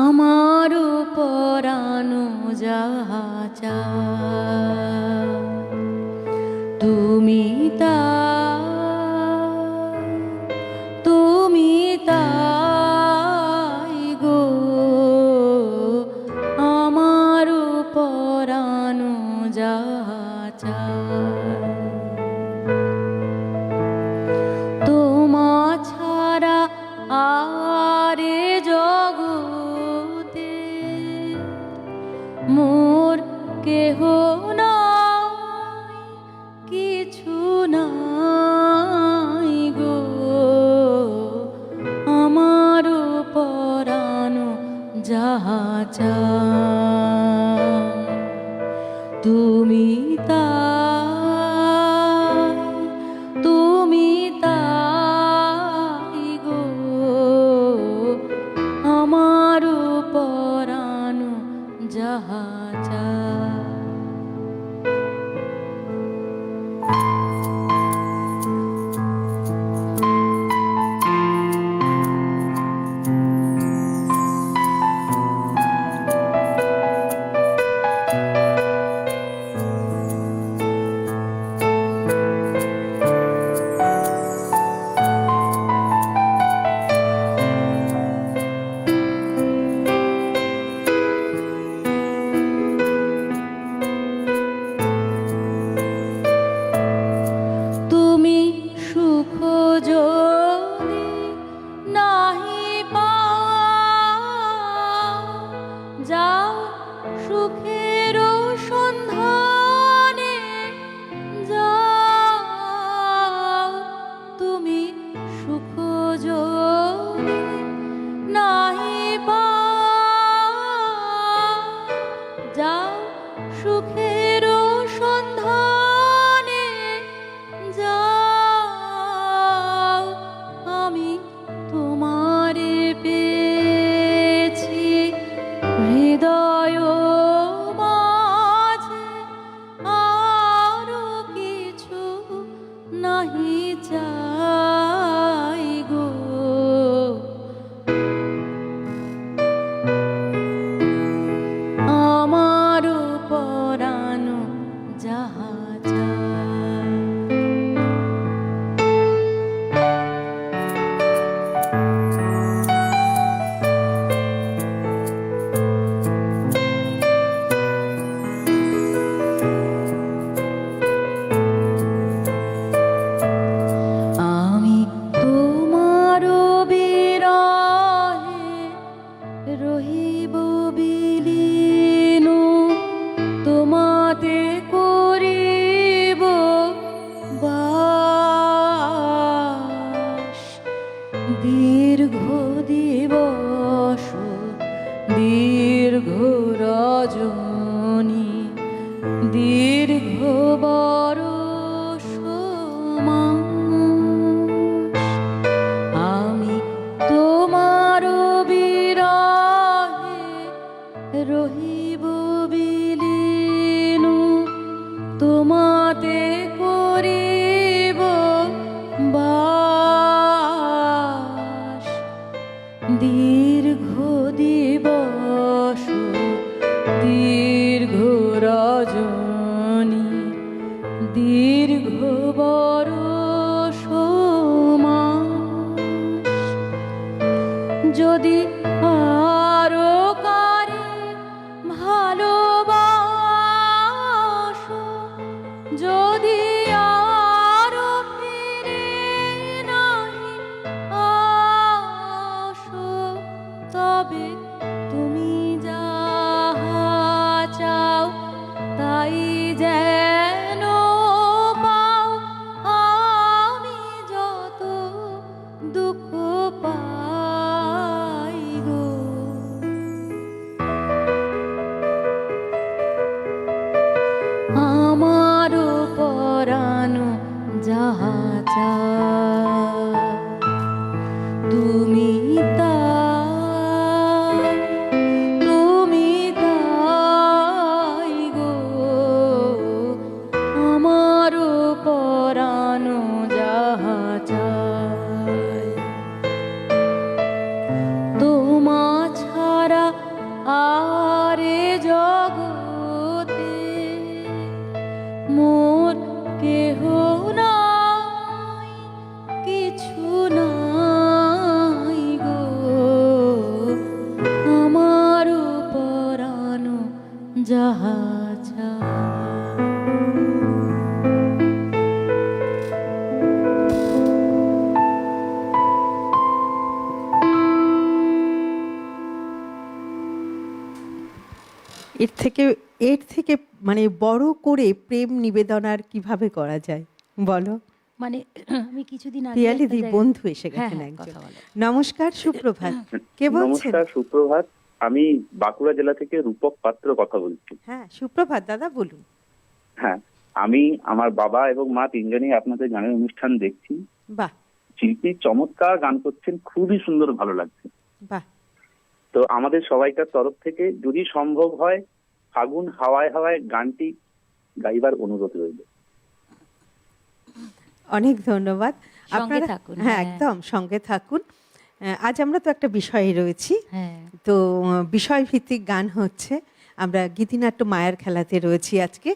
আমারও পরানো যাহা তুমি তাই গো, আমারও পরানো যাহা তোমা ছাড়া আরে জগতে মোর কেহ নাই, কিছু নাই গো, আমার পরানো যাহা চায় তুমি তাই গো, আমার পরানো যাহা চায়। দীর্ঘ দিবস দীর্ঘ রজনী দীর্ঘ বরষ মাস আমি তোমার বিরহে রহিব বিলীন তোমাতে করিব বাস দীর্ঘ দিবস দীর্ঘ রজনী দীর্ঘ বরষ মাস যদি আরো কারে ভালোবাসো যদি আরো ফিরে নাহি আসো তবে তুমি যাহা চাও তাই যেন পাও আমি যত দুঃখ পাই গো আমারও পরানো যাহা চাও তুমি তাই গো আমারও পরানো যাহা চায় তোমা ছাড়া আরে জগতে মোর কেহ নাই কিছু নাই গো আমার পরানো যাহা চায়।
এর থেকে মানে বড় করে প্রেম নিবেদন আর কিভাবে করা যায় বলো?
মানে আমি কিছুদিন আগে
পিয়ালি
একটা
দি
জায়গায়-
বন্ধু এসে
হ্যাঁ,
গেছেন
হ্যাঁ,
একজন।
কথা বলো।
নমস্কার, সুপ্রভাত। কে বলছেন?
নমস্কার, সুপ্রভাত। আমি বাঁকুড়া জেলা থেকে রূপক পাত্র কথা বলছি।
হ্যাঁ, সুপ্রভাত দাদা, বলুন।
হ্যাঁ, আমি আমার বাবা এবং মা তিনজনই আপনাদের গানের অনুষ্ঠান দেখছি।
বাহ
শিল্পী চমৎকার গান করছেন, খুবই সুন্দর, ভালো লাগছে।
বাহ,
তো আমাদের সবাইকার তরফ থেকে যদি সম্ভব হয় ফাগুন হাওয়ায় হাওয়ায় গানটি গাইবার অনুরোধ রইল।
অনেক ধন্যবাদ।
সঙ্গে
আপনারা
থাকুন,
হ্যাঁ,
হ্যাঁ।
একদম সঙ্গে থাকুন। আজ আমরা তো একটা বিষয়ে রয়েছি,
হ্যাঁ
তো বিষয়ভিত্তিক গান হচ্ছে। আমরা গীতিনাট্য মায়ার খেলাতে রয়েছি আজকে,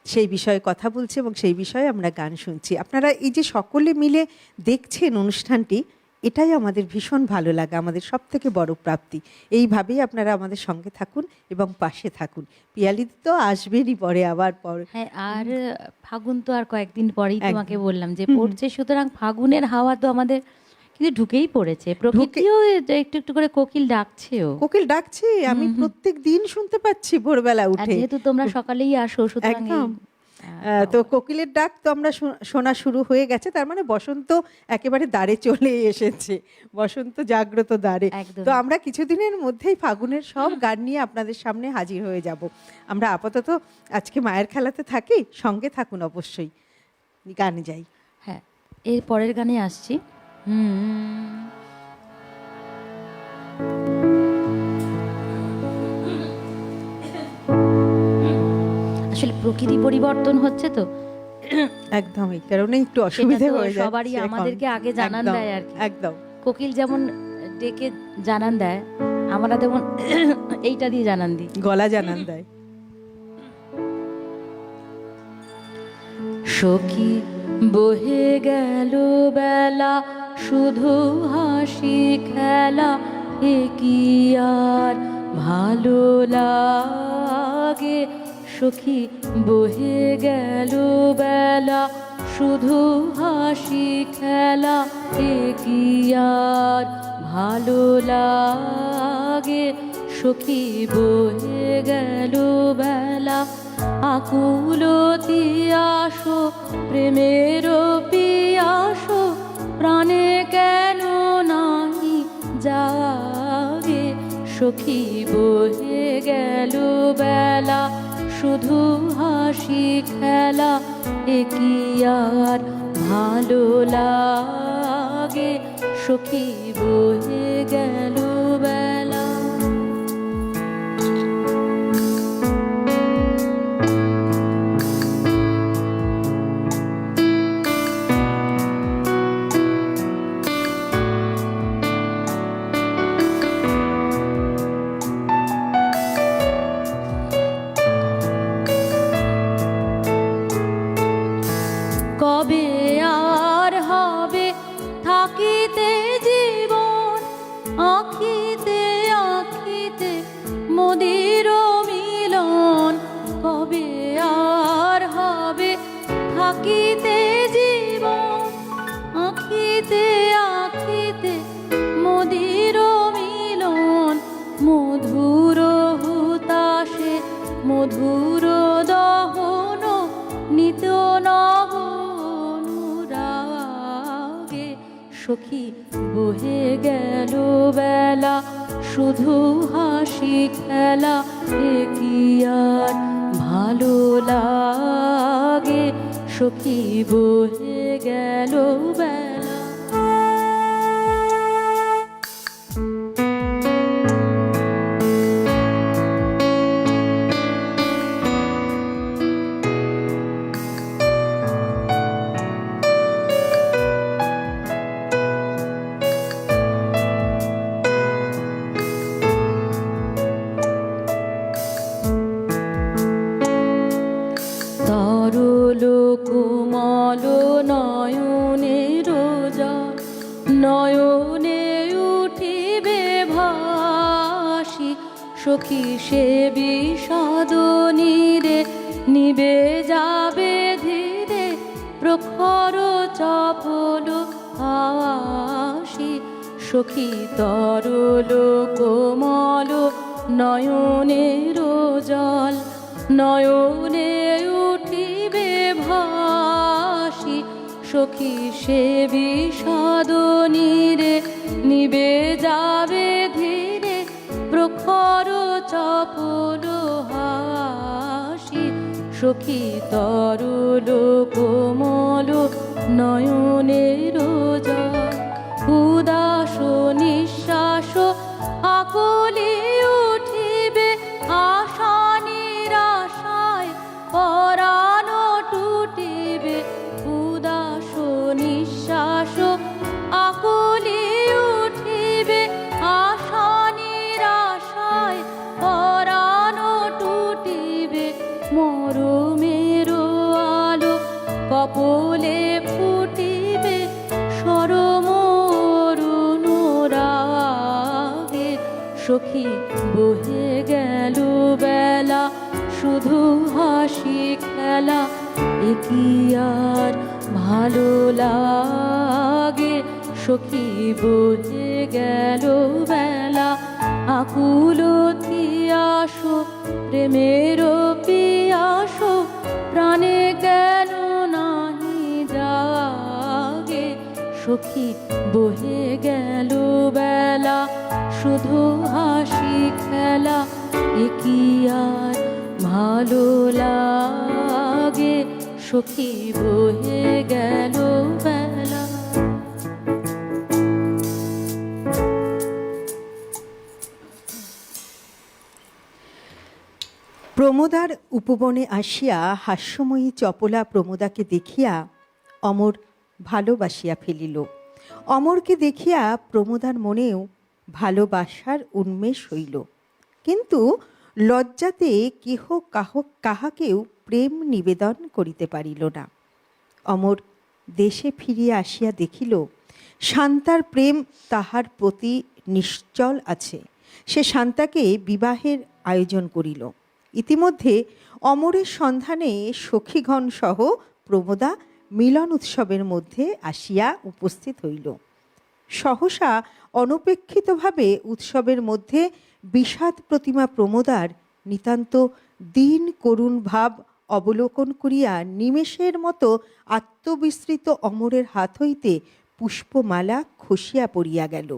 সেই বিষয়ে কথা বলছি এবং সেই বিষয়ে আমরা গান শুনছি। আপনারা এই যে সকলে মিলে দেখছেন অনুষ্ঠানটি, এটাই আমাদের ভীষণ ভালো লাগে, আমাদের সব থেকে বড় প্রাপ্তি। এইভাবেই আপনারা আমাদের সঙ্গে থাকুন এবং পাশে থাকুন। পিয়ালি তো আসবেনই পরে, আবার পর।
হ্যাঁ, আর ফাগুন তো আর কয়েকদিন পরেই
একদম।
তোমাকে বললাম যে পড়ছে, সুতরাং ফাগুনের হাওয়া তো আমাদের কিন্তু ঢুকেই পড়েছে। প্রকৃতিও একটু একটু করে কোকিল ডাকছেও।
কোকিল ডাকছে, আমি প্রত্যেক দিন শুনতে পাচ্ছি ভোরবেলা
আর
উঠে।
যেহেতু তোমরা সকালেই আসো, সুতরাং
একদম। তো কোকিলের ডাক তো আমরা শোনা শুরু হয়ে গেছে, তার মানে বসন্ত একেবারে দ্বারে চলে এসেছে, বসন্ত জাগ্রত দ্বারে।
একদম।
তো আমরা কিছুদিনের মধ্যেই ফাগুনের সব গান নিয়ে আপনাদের সামনে হাজির হয়ে যাব। আমরা আপাতত আজকে মায়ের খেলাতে থাকি, সঙ্গে থাকুন অবশ্যই। গানে যাই।
হ্যাঁ, এর পরের গানে আসছি। আসলে প্রকৃতি পরিবর্তন হচ্ছে তো,
একদম এই কারণে একটু
সেটা
অসুবিধা
তো
হয়ে যাচ্ছে
সবারই
এখন।
আমাদেরকে আগে জানান
একদম,
দেয় আর কি।
একদম।
কোকিল যেমন ডেকে জানান দেয়, আমরা তেমন এইটা দিয়ে জানান দিই।
গলা জানান দেয়।
সখী বহে গেল বেলা, শুধু হাসি খেলা, এ কি আর ভালো লাগে। সখী বহে গেল বেলা, শুধু হাসি খেলা, এ কি আর ভালো লাগে। সখী বহে গেল বেলা, আকুলতি আসো প্রেমের পিয়াসো, প্রাণে কেন নাহি সখী বহে গেল বেলা, শুধু হাসি খেলা, এ কি আর ভালো লাগে, সখী বহে গেল বেলা। কবে আর হবে থাকিতে জীবন, আখিতে আখিতে মোদের মিলন। কবে আর হবে থাকিতে জীবন, আখিতে আখিতে মোদের মিলন। মধুর হুতাশে মধুর দহন, নিত নব অনুরাগে, সখী বহে গেল বেলা, শুধু হাসি খেলা, এ কি আর ভালো লাগে, সখী বহে গেল বেলা। তরল কোমল নয়নের জল, নয়নে উঠিবে ভাসি, সখী সে বিষাদ নীরে নিবে যাবে ধীরে, প্রখর চপল হাসি। সখী তরল কোমল নয়নের জল, নয়নে উঠিবে ভাসি, সখী সে বিষাদ নীরে নিবে যাবে ধীরে, প্রখর চপল হাসি। সখী তরল কোমল নয়নের জল, উদাস নিঃশ্বাস আকুলি উঠিবে আশা নিরাশায়, পরাণ টুটিবে। উদাস নিঃশ্বাস আকুলি উঠিবে আশা নিরাশায়, পরাণ টুটিবে। মরমের আলো কপলে ফুটিবে, সরম অরুণ রাগে, সখী বহে গেল বেলা, শুধু হাসি খেলা, এ কি আর ভালো লাগে, সখী বহে গেল বেলা। আকুল তিয়াস প্রেমের পিয়াস, প্রাণে কেন নাহি জাগে, সখী বহে গেল বেলা, শুধু হাসি খেলা, এ কি আর ভালো লাগে, সখী বহে গেল বেলা।
প্রমোদার উপবনে আসিয়া হাস্যময়ী চপলা প্রমোদাকে দেখিয়া অমর ভালোবাসিয়া ফেলিল। অমরকে দেখিয়া প্রমোদার মনেও ভালোবাসার উন্মেষ হইল, কিন্তু লজ্জাতে কেহ কাহাকেও প্রেম নিবেদন করিতে পারিল না। অমর দেশে ফিরিয়া আসিয়া দেখিল শান্তার প্রেম তাহার প্রতি নিশ্চল আছে। সে শান্তাকে বিবাহের আয়োজন করিল। ইতিমধ্যে অমরের সন্ধানে সখীগণ সহ প্রমোদা মিলন উৎসবের মধ্যে আসিয়া উপস্থিত হইল। সহসা অনপেক্ষিতভাবে উৎসবের মধ্যে বিষাদ প্রতিমা প্রমোদার নিতান্ত দীন করুণ ভাব অবলোকন করিয়া নিমেষের মতো আত্মবিস্মৃত অমরের হাত হইতে পুষ্পমালা খসিয়া পড়িয়া গেল।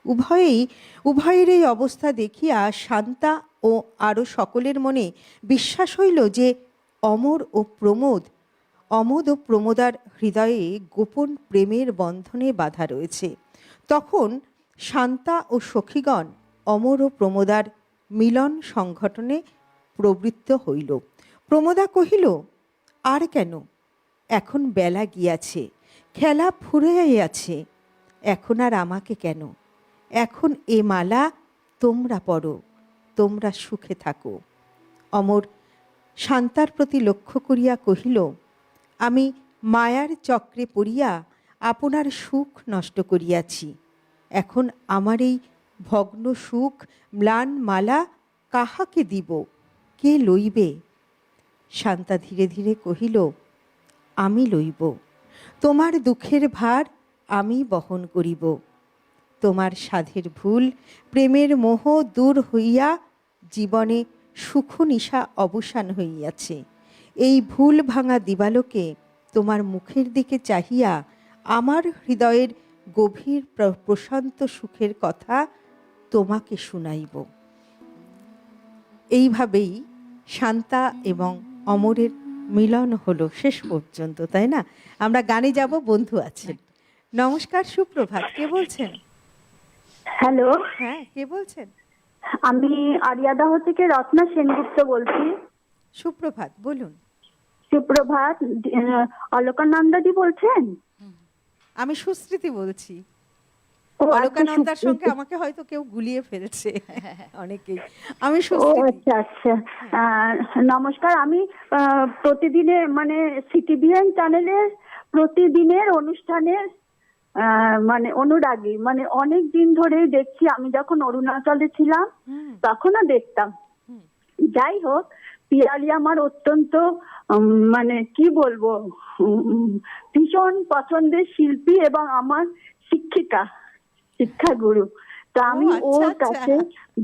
উভয়ের এই অবস্থা দেখিয়া শান্তা ও আরও সকলের মনে বিশ্বাস হইল যে অমোদ ও প্রমোদার হৃদয়ে গোপন প্রেমের বন্ধনে বাধা রয়েছে। তখন শান্তা ও সখীগণ অমর ও প্রমোদার মিলন সংগঠনে প্রবৃত্ত হইল। প্রমোদা কহিল, আর কেন, এখন বেলা গিয়াছে, খেলা ফুরাইয়াছে, এখন আর আমাকে কেন, এখন এ মালা তোমরা পরো, তোমরা সুখে থাকো। অমর শান্তার প্রতি লক্ষ্য করিয়া কহিল, আমি মায়ার চক্রে পড়িয়া আপনার সুখ নষ্ট করিয়াছি, এখন আমার এই ভগ্ন সুখ ম্লান মালা কাহাকে দিব, কে লইবে? শান্তা ধীরে ধীরে কহিল, আমি লইব, তোমার দুঃখের ভার আমি বহন করিব। তোমার সাধের ভুল প্রেমের মোহ দূর হইয়া জীবনে সুখ নিশা অবসান হইয়াছে। এই ভুল ভাঙা দিবালোকে তোমার মুখের দিকে চাহিয়া আমার হৃদয়ের গভীর প্রশান্ত সুখের কথা তোমাকে শুনাইব। এইভাবেই শান্তা এবং অমরের মিলন হলো শেষ পর্যন্ত, তাই না? আমরা গানে যাব, বন্ধু আছেন। নমস্কার, সুপ্রভাত, কে বলছেন?
হ্যালো,
হ্যাঁ, কে বলছেন?
আমি আরিয়াদাহ থেকে রত্না সেনগুপ্ত বলছি।
সুপ্রভাত, বলুন।
সুপ্রভাত, অলকানন্দাদি বলছেন?
আমি সুস্মৃতি বলছি।
ও,
অলকানন্দার
আচ্ছা,
সঙ্গে আমাকে হয়তো কেউ গুলিয়ে ফেলেছে অনেকেই। আমি
ও
সুস্মৃতি।
আচ্ছা আচ্ছা। নমস্কার, আমি প্রতিদিনের মানে সিটিভিএন চ্যানেলের প্রতিদিনের অনুষ্ঠানের মানে অনুরাগী, মানে অনেক দিন ধরেই দেখছি। আমি যখন অরুণাচলে ছিলাম তখনও দেখতাম। যাই হোক, পিয়ালি আমার অত্যন্ত মানে কি বলবো, ভীষণ পছন্দের শিল্পী এবং আমার শিক্ষাগুরু। তো আমি ওর কাছে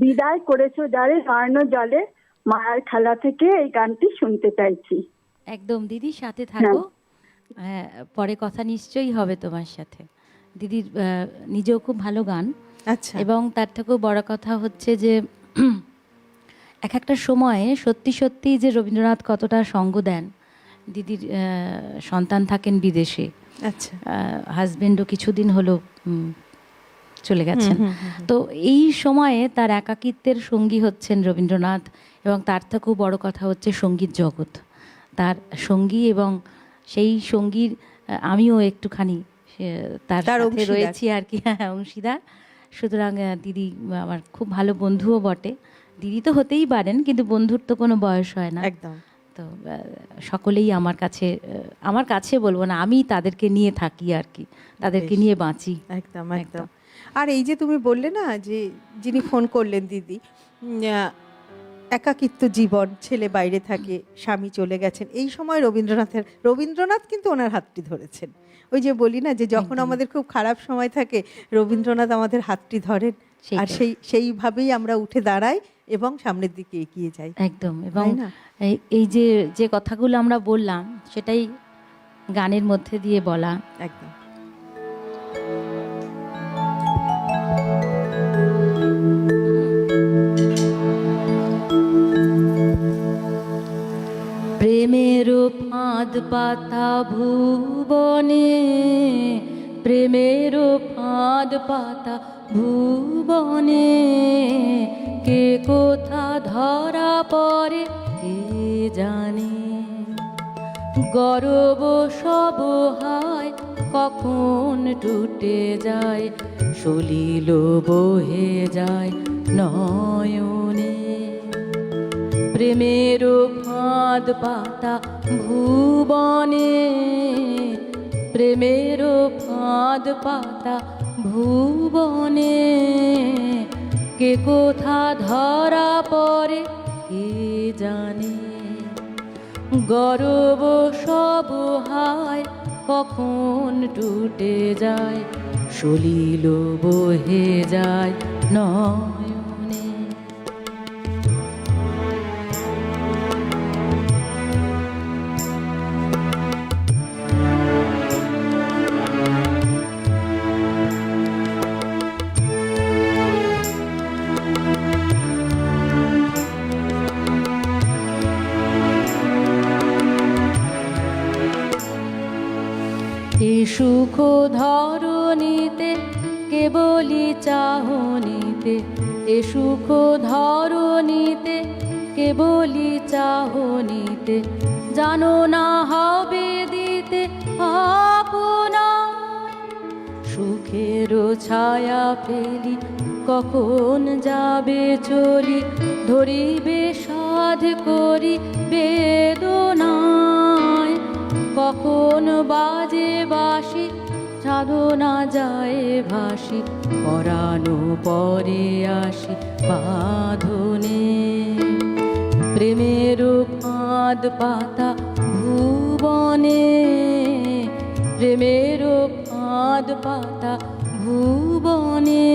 বিদায় করেছো যারে নয়ন জলে মায়ার খেলা থেকে এই গানটি শুনতে চাইছি।
একদম দিদি, সাথে থাকো। হ্যাঁ, পরে কথা নিশ্চয়ই হবে তোমার সাথে। দিদির নিজেও খুব ভালো গান।
আচ্ছা।
এবং তার থেকেও বড় কথা হচ্ছে যে এক একটা সময়ে সত্যি সত্যি যে রবীন্দ্রনাথ কতটা সঙ্গ দেন। দিদির সন্তান থাকেন বিদেশে,
আচ্ছা,
হাজবেন্ডও কিছুদিন হলো চলে গেছেন। তো এই সময়ে তার একাকিত্বের সঙ্গী হচ্ছেন রবীন্দ্রনাথ, এবং তার থেকেও বড় কথা হচ্ছে সঙ্গীত জগৎ তার সঙ্গী, এবং সেই সঙ্গীর আমিও একটুখানি তার সাথে রয়েছি আর কি, অংশীদার। সুতরাং দিদি আমার খুব ভালো বন্ধুও বটে। দিদি তো হতেই পারেন, কিন্তু বন্ধুর তো কোনো বয়স হয় না।
একদম।
তো সকলেই আমার কাছে বলবো না, আমি তাদেরকে নিয়ে থাকি আর কি, তাদেরকে নিয়ে বাঁচি।
একদম একদম। আর এই যে তুমি বললে না যে যিনি ফোন করলেন দিদি, একাকিত্ব জীবন, ছেলে বাইরে থাকে, স্বামী চলে গেছেন, এই সময় রবীন্দ্রনাথ কিন্তু ওনার হাতটি ধরেছেন। ওই যে বলি না যে যখন আমাদের খুব খারাপ সময় থাকে রবীন্দ্রনাথ আমাদের হাতটি ধরেন, আর সেইভাবেই আমরা উঠে দাঁড়াই এবং সামনের দিকে এগিয়ে যাই।
একদম। এবং এই যে কথাগুলো আমরা বললাম সেটাই গানের মধ্যে দিয়ে বলা।
একদম।
প্রেমের ফাঁদ পাতা ভুবনে, প্রেমের ফাঁদ পাতা ভুবনে, কে কোথা ধরা পড়ে কে জানে, গর্ব সব হায় কখন টুটে যায়, সলিল বহে যায় নয়নে। প্রেমের ফাঁদ পাতা ভুবনে, প্রেমের ফাঁদ পাতা ভুবনে, কে কোথা ধরা পড়ে কে জানে, গর্ব সব হায় কখন টুটে যায়, সলিল বহে যায় নয়নে। সুখ ধরণীতে কেবলি চাহনিতে, এ সুখ ধরণীতে কেবলি চাহনিতে, জানো না হবে দিতে আপনা। সুখের ছায়া ফেলি কখন যাবে চলি, ধরিবে সাধ করি বেদনায়। কখন বাজে বাঁশি সাধনা যায় ভাসি, পরানো পরে আসি বাঁধনে। প্রেমের ফাঁদ পাতা ভুবনে, প্রেমের ফাঁদ পাতা ভুবনে,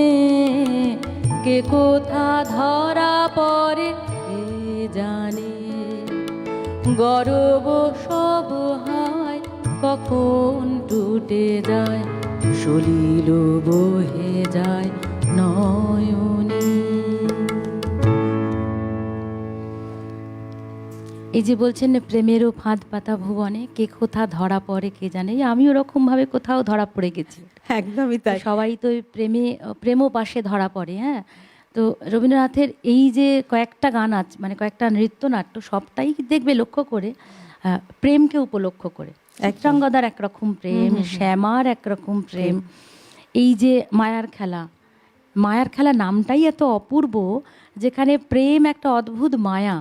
কে কোথা ধরা পড়ে কে জানে। গর্ব সব হায় কখন টুটে যায়, সলিল বহে যায় নয়নে। এই যে বলছেন প্রেমেরও ফাঁদ পাতা ভুবনে, কে কোথা ধরা পড়ে কে জানে, আমি ওরকম ভাবে কোথাও ধরা পড়ে গেছি।
একদমই তাই।
সবাই তো ওই প্রেমও পাশে ধরা পড়ে। হ্যাঁ, তো রবীন্দ্রনাথের এই যে কয়েকটা গান আছে, মানে কয়েকটা নৃত্যনাট্য, সবটাই দেখবে লক্ষ্য করে প্রেমকে উপলক্ষ করে। চিত্রাঙ্গদার একরকম প্রেম, শ্যামার একরকম প্রেম, এই যে মায়ার খেলা, মায়ার খেলা নামটাই এত অপূর্ব, যেখানে প্রেম একটা অদ্ভুত মায়া,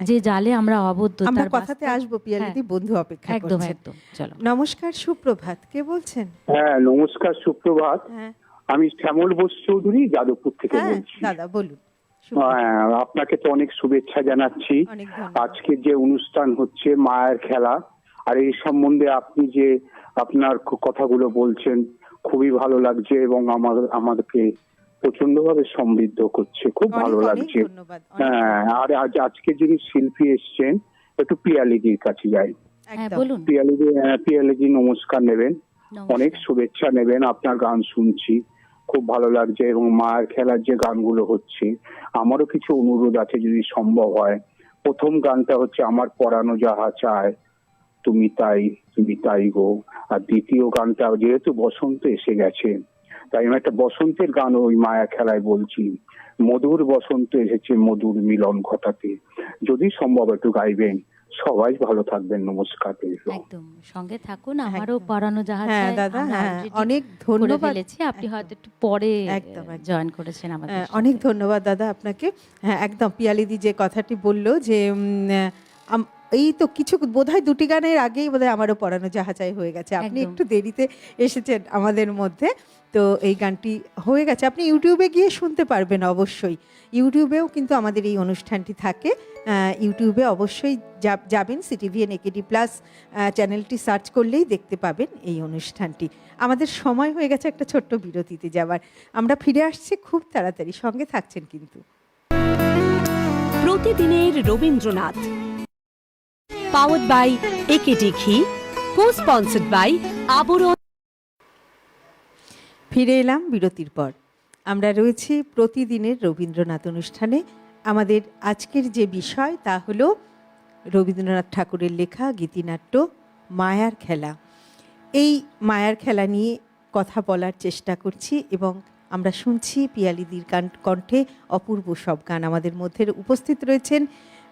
যে জালে আমরা আবদ্ধ।
আমরা কথাতে আসবো, পিয়ালিদি বন্ধু অপেক্ষা
একদম
করছেন।
একদম, চলো।
নমস্কার, সুপ্রভাত, কে বলছেন?
হ্যাঁ, নমস্কার, সুপ্রভাত।
হ্যাঁ
আমি শ্যামল বোস চৌধুরী, যাদবপুর থেকে
হ্যাঁ
বলছি।
দাদা বলুন।
আপনাকে তো অনেক শুভেচ্ছা জানাচ্ছি।
অনেক ধন্যবাদ।
আজকে যে অনুষ্ঠান হচ্ছে মায়ের খেলা, আর এই সম্বন্ধে আপনি যে আপনার কথাগুলো বলছেন খুবই ভালো লাগছে, এবং আমাদেরকে প্রচন্ড ভাবে সমৃদ্ধ করছে, খুব ভালো লাগছে। হ্যাঁ, আর আজকে যিনি শিল্পী এসছেন, একটু পিয়ালিদির কাছে যাই।
বলুন।
পিয়ালিদি নমস্কার নেবেন, অনেক শুভেচ্ছা নেবেন। আপনার গান শুনছি, খুব ভালো লাগছে, এবং মায়ের খেলার যে গানগুলো হচ্ছে, আমারও কিছু অনুরোধ আছে যদি সম্ভব হয়। প্রথম গানটা হচ্ছে আমার পরানো যাহা চায় তুমি তাই গো। আর দ্বিতীয় গানটা, যেহেতু বসন্ত এসে গেছে, তাই আমি একটা বসন্তের গান ওই মায়া খেলায় বলছি। মধুর বসন্ত এসেছে মধুর মিলন ঘটাতে, যদি সম্ভব একটু গাইবেন। সবাই ভালো থাকবেন, নমস্কার।
একদম সঙ্গে থাকুন, আমারও পড়ানো জাহাজ।
হ্যাঁ দাদা, হ্যাঁ অনেক ধন্যবাদ।
আপনি হয়তো একটু পরে
একদম
জয়েন করেছেন আমাদের।
অনেক ধন্যবাদ দাদা আপনাকে। হ্যাঁ একদম, পিয়ালিদি যে কথাটি বললো যে এই তো কিছু বোধহয় দুটি গানের আগেই বোধহয় আমারও পড়ানো জাহাজাই হয়ে গেছে। আপনি একটু দেরিতে এসেছেন আমাদের মধ্যে, তো এই গানটি হয়ে গেছে। আপনি ইউটিউবে গিয়ে শুনতে পারবেন অবশ্যই। ইউটিউবেও কিন্তু আমাদের এই অনুষ্ঠানটি থাকে। ইউটিউবে অবশ্যই যাবেন, সিটিভিএন একেডি প্লাস চ্যানেলটি সার্চ করলেই দেখতে পাবেন এই অনুষ্ঠানটি। আমাদের সময় হয়ে গেছে একটা ছোট্ট বিরতিতে যাবার। আমরা ফিরে আসছি খুব তাড়াতাড়ি, সঙ্গে থাকছেন কিন্তু।
প্রতিদিনের রবীন্দ্রনাথ, পাওয়ার্ড বাই একেডি ঘি, কো-স্পন্সর্ড বাই আবরণ।
ফিরে এলাম বিরতির পর। আমরা রয়েছি প্রতিদিনের রবীন্দ্রনাথ অনুষ্ঠানে। আমাদের আজকের যে বিষয় তা হলো রবীন্দ্রনাথ ঠাকুরের লেখা গীতিনাট্য মায়ার খেলা। এই মায়ার খেলা নিয়ে কথা বলার চেষ্টা করছি, এবং আমরা শুনছি পিয়ালিদির কণ্ঠে অপূর্ব সব গান। আমাদের মধ্যে উপস্থিত রয়েছেন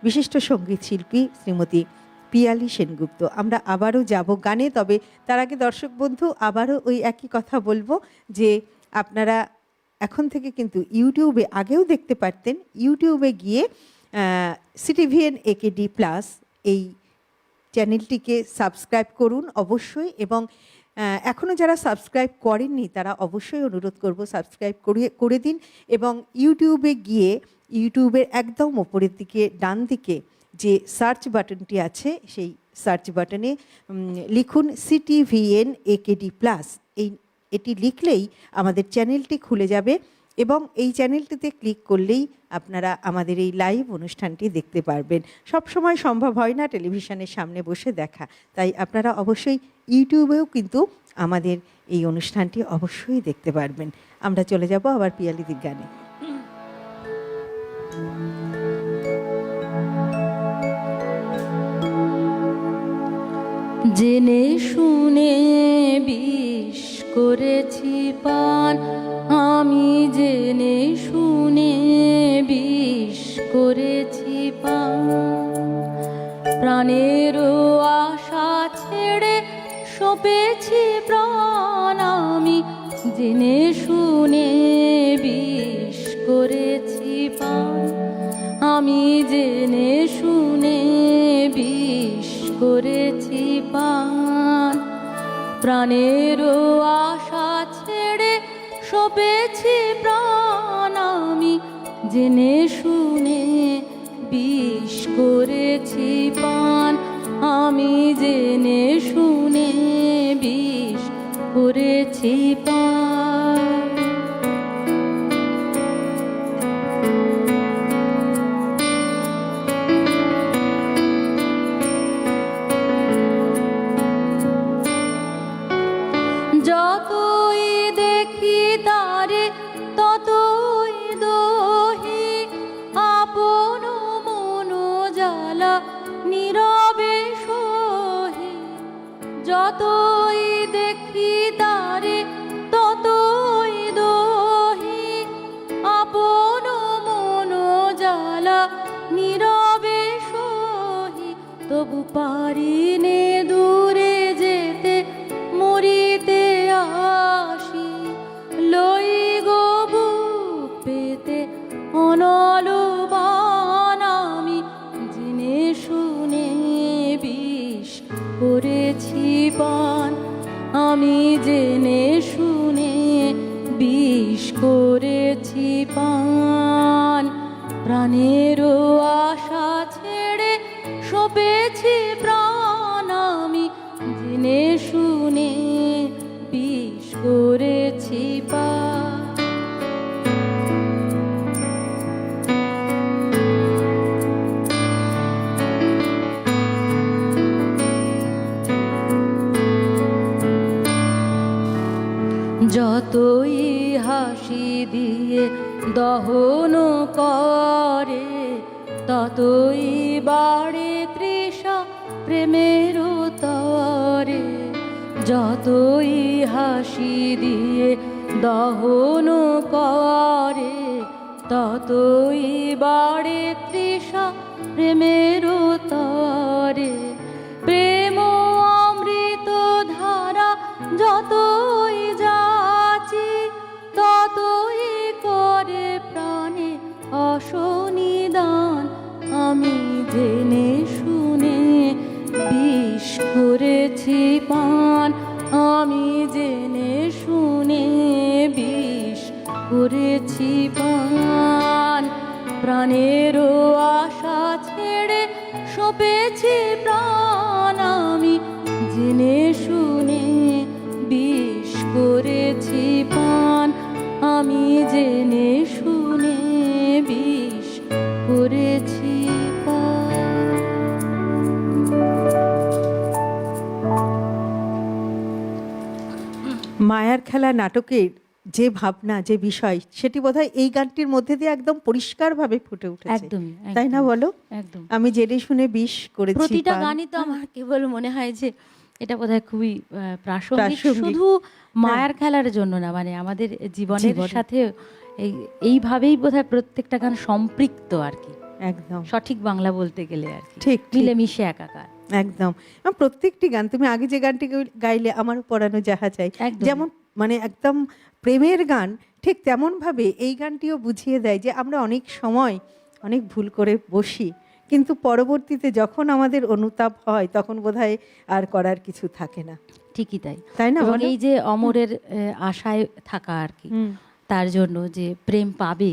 বিশিষ্ট সঙ্গীত শিল্পী শ্রীমতী পিয়ালি সেনগুপ্ত। আমরা আবারও যাব গানে, তবে তার আগে দর্শক বন্ধু আবারও ওই একই কথা বলবো যে আপনারা এখন থেকে কিন্তু ইউটিউবে, আগেও দেখতে পারতেন, ইউটিউবে গিয়ে সিটিভিএন একেডি প্লাস এই চ্যানেলটিকে সাবস্ক্রাইব করুন অবশ্যই, এবং এখনও যারা সাবস্ক্রাইব করেননি তারা অবশ্যই অনুরোধ করব সাবস্ক্রাইব করে দিন। এবং ইউটিউবে গিয়ে ইউটিউবের একদম ওপরের দিকে ডান দিকে যে সার্চ বাটনটি আছে, সেই সার্চ বাটনে লিখুন সিটিভিএন একেডি প্লাস। এটি লিখলেই আমাদের চ্যানেলটি খুলে যাবে, এবং এই চ্যানেলটিতে ক্লিক করলেই আপনারা আমাদের এই লাইভ অনুষ্ঠানটি দেখতে পারবেন। সব সময় সম্ভব হয় না টেলিভিশনের সামনে বসে দেখা, তাই আপনারা অবশ্যই ইউটিউবেও কিন্তু আমাদের এই অনুষ্ঠানটি অবশ্যই দেখতে পারবেন। আমরা চলে যাব আবার পিয়ালিদির গানে।
জেনে শুনে করেছি পান, আমি জেনে শুনে বিষ করেছি পান। প্রাণেরও আশা ছেড়ে সঁপেছি প্রাণ, আমি জেনে শুনে বিষ করেছি পান, আমি জেনে শুনে বিষ করেছি পান। প্রাণেরও আশা ছেড়ে সঁপেছি প্রাণ, আমি জেনে শুনে বিষ করেছি পান, আমি জেনে শুনে বিষ করেছি পান। যতই দেখি তারে ততই দহি, আপন মন জ্বালা নীরবে সহি। যতই দেখি তারে ততই দহি, আপন মন জ্বালা নীরবে সহি। তবু পারিনে দূরে যেতে, মরিতে আসি লই গো বুক পেতে অনল বান, আমি জেনে শুনে বিষ করেছি পান, আমি জেনে শুনে বিষ করেছি পান। প্রাণেরও আশা ছেড়ে সঁপেছি প্রাণ, আমি জেনে শুনে বিষ করেছি পান। যতই হাসি দিয়ে দহন করে, ততই বাড়ে তৃষা প্রেমের তরে। যতই হাসি দিয়ে দহন করে, ততই বাড়ে তৃষা প্রেমের তরে। প্রেম অমৃত ধারা যতই যাচি, ততই করে প্রাণে অসনিদান, আমি জেনে শুনে বিষ করেছি পান, আমি জেনে শুনে বিষ করেছি পান। প্রাণেরও আশা ছেড়ে সঁপেছি প্রাণ, আমি জেনে শুনে বিষ করেছি পান, আমি জেনে শুনে বিষ করেছি পান।
মায়ার খেলা নাটকের যে ভাবনা, যে বিষয়, সেটি বোধহয় এই গানটির মধ্যে দিয়ে একদম পরিষ্কারভাবে ফুটে উঠেছে।
একদমই,
তাই না বলো?
একদম।
আমি জেনে শুনে বিষ করেছি
প্রতিটা
পান।
গানই তো আমার কেবল মনে হয় যে এটা বোধহয় খুবই প্রাসঙ্গিক,
প্রাসঙ্গিক।
শুধু মায়ার খেলার জন্য না, মানে আমাদের জীবনের সাথে এইভাবেই বোধহয় প্রত্যেকটা গান সম্পৃক্ত আর কি,
একদম
সঠিক বাংলা বলতে গেলে আর কি,
ঠিক, ঠিক।
মিলেমিশে একাকার।
একদম। এবং প্রত্যেকটি গান, তুমি আগে যে গানটি গাইলে আমার পরানো যাহা চাই,
একদম।
যেমন মানে একদম প্রেমের গান, ঠিক তেমন ভাবে এই গানটিও বুঝিয়ে দেয় যে আমরা অনেক সময় অনেক ভুল করে বসি, কিন্তু পরবর্তীতে যখন আমাদের অনুতাপ হয় তখন বোধহয় আর করার কিছু থাকে না।
ঠিকই তাই,
তাই না
এবং
বলো?
এই যে অমরের আশায় থাকা আর কি, তার জন্য যে প্রেম পাবে,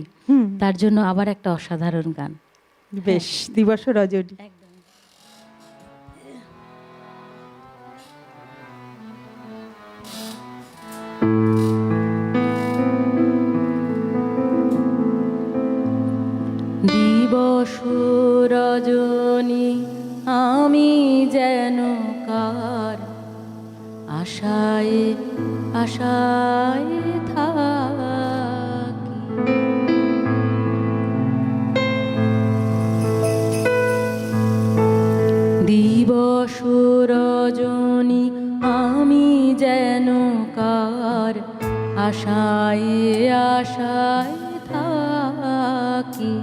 তার জন্য আবার একটা অসাধারণ গান।
বেশ, দিবস রজনী।
দিবস রজনী আমি যেন কার আশায় আশায় থাকি, দিবস রজনী আমি যেন কার আশায় আশায় থাকি।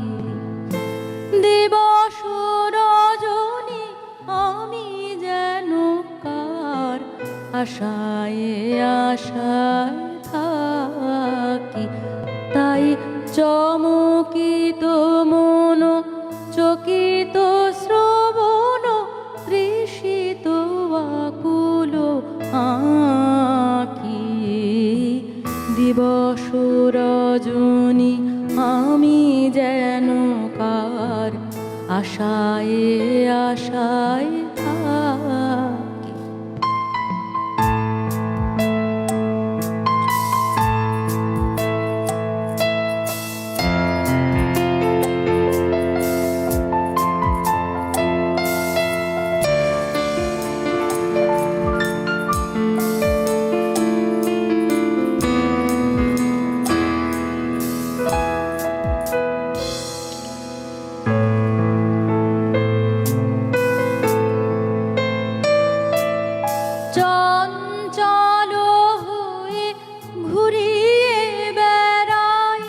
দিবস রজনী আমি যেন কার আশায় আশায় থাকি। তাই চমকিত মন চকিত শ্রবণ তৃষিত আকুল আঁকি। দিবস রজনী আমি যেন কার আশায় আশায় থাকি। চঞ্চল হয়ে ঘুরিয়ে বেড়ায়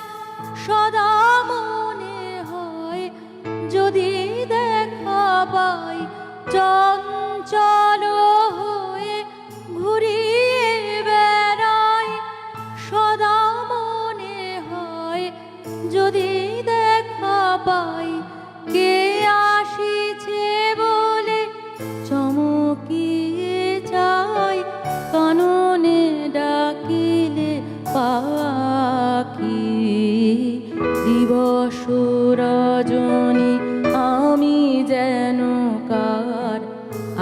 সদা মনে হয় যদি দেখা পাই। চঞ্চল হয়ে ঘুরিয়ে বেড়ায় সদা মনে হয় যদি দেখা পাই। কে আসিছে বলে চমকিয়ে চাই কাননে ডাকিলে পাখি। দিবস রজনী আমি যেন কার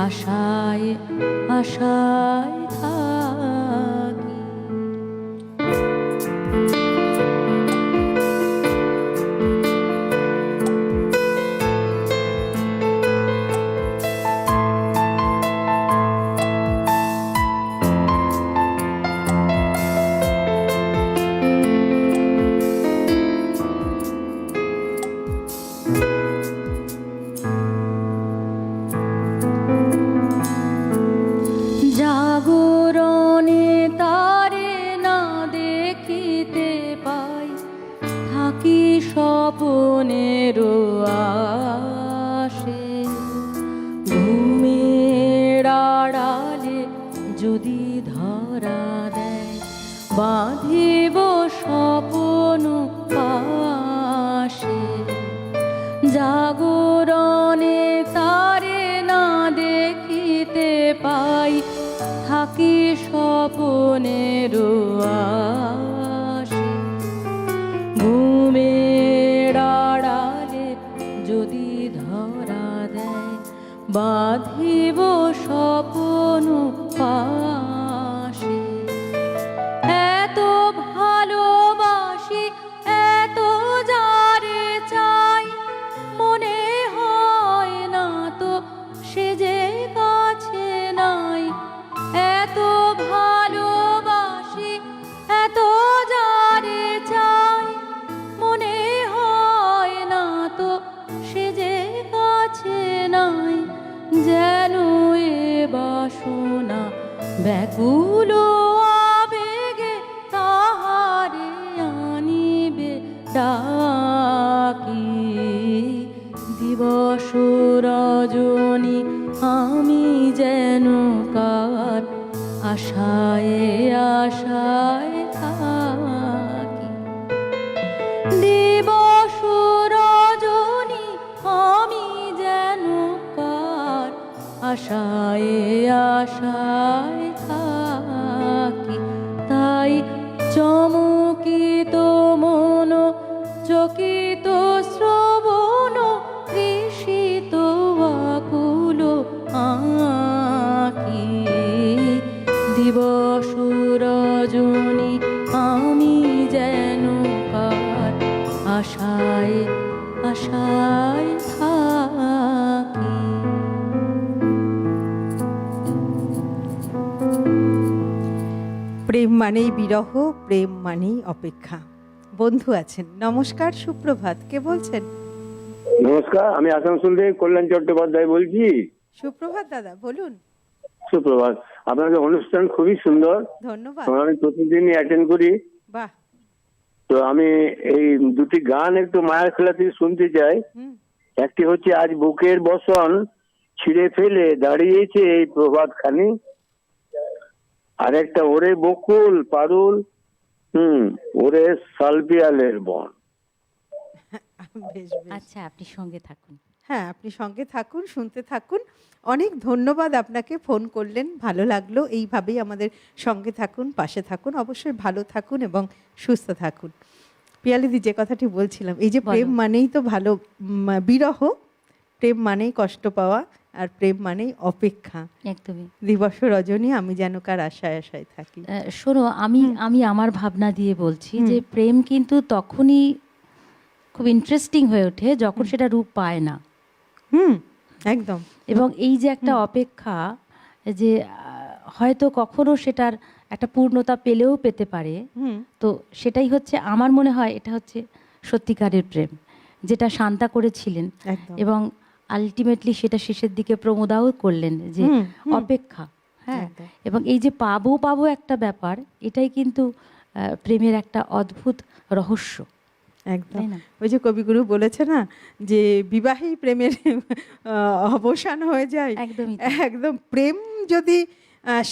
আশায় আশায় থাকি। জাগরণে তারে না দেখিতে পাই থাকি স্বপনের আশে। ঘুমের আড়ালে যদি ধরা দেয় বাঁধিব স্বপন পাশে। জাগরণে তারে না দেখিতে পাই থাকি স্বপনের আশে। ঘুমের আড়ালে যদি ধরা দেয় বাঁধিব স্বপন পাশে। এত ভালোবাসি এত যারে চাই মনে হয় না তো সে যে কাছে নাই। এত ভালোবাসি এত যারে চাই মনে হয় না তো সে যে কাছে নাই। যেন এ বাসনা ব্যাকুল আবেগে তাহারে আনিবে ডাকি। দিবস রজনী আমি যেন কার আশায় আশায় থাকি। দিবস রজনী আমি যেন কার আশায় আশায় থাকি। তাই চমকিত মন চকিত শ্রবণ তৃষিত আকুল আঁকি। দিবস রজনী আমি যেন কার আশায় আশায় থাকি।
প্রেম মানেই বিরহ, প্রেম মানেই অপেক্ষা। বন্ধু আছেন। নমস্কার, সুপ্রভাত। কে বলছেন?
নমস্কার, আমি আসানসোল থেকে কল্যাণ চট্টোপাধ্যায় বলছি।
সুপ্রভাত দাদা, বলুন।
সুপ্রভাত। আপনাদের অনুষ্ঠান খুবই সুন্দর।
ধন্যবাদ।
আমি প্রতিদিনই অ্যাটেন্ড করি।
বাহ।
তো আমি এই দুটি গান একটু মায়ের খেলা থেকে শুনতে চাই।
হুম।
একটি হচ্ছে আজ বুকের বসন ছিঁড়ে ফেলে দাঁড়িয়েছে এই প্রভাত খানি, আর একটা ওরে বকুল পারুল, ওরে সালপিয়ালের বন।
বেশ বেশ।
আচ্ছা, আপনি সঙ্গে থাকুন।
হ্যাঁ, আপনি সঙ্গে থাকুন, শুনতে থাকুন। অনেক ধন্যবাদ আপনাকে, ফোন করলেন, ভালো লাগলো। এইভাবেই আমাদের সঙ্গে থাকুন, পাশে থাকুন, অবশ্যই ভালো থাকুন এবং সুস্থ থাকুন। পিয়ালিদি, যে কথাটি বলছিলাম, এই যে
বলো।
প্রেম মানেই তো ভালো, বিরহ, প্রেম মানেই কষ্ট পাওয়া, আর প্রেম মানেই অপেক্ষা।
একদমই।
দিবস রজনী আমি যেন কার আশায় আশায় থাকি।
শোনো, আমি আমার ভাবনা দিয়ে বলছি যে প্রেম কিন্তু তখনই খুব ইন্টারেস্টিং হয়ে ওঠে যখন সেটা রূপ পায় না।
একদম।
এবং এই যে একটা অপেক্ষা, যে হয়তো কখনো সেটার একটা পূর্ণতা পেলেও পেতে পারে, তো সেটাই হচ্ছে আমার মনে হয় এটা হচ্ছে সত্যিকারের প্রেম, যেটা শান্তা করেছিলেন।
একদম।
এবং আলটিমেটলি সেটা শেষের দিকে প্রমোদাও করলেন যে অপেক্ষা। হ্যাঁ,
একদম।
এবং এই যে পাবো একটা ব্যাপার, এটাই কিন্তু প্রেমের একটা অদ্ভুত রহস্য।
একদম।
তাই না?
ওই যে কবিগুরু বলেছে না যে বিবাহেই প্রেমের অবসান হয়ে যায়।
একদমই তাই।
একদম। প্রেম যদি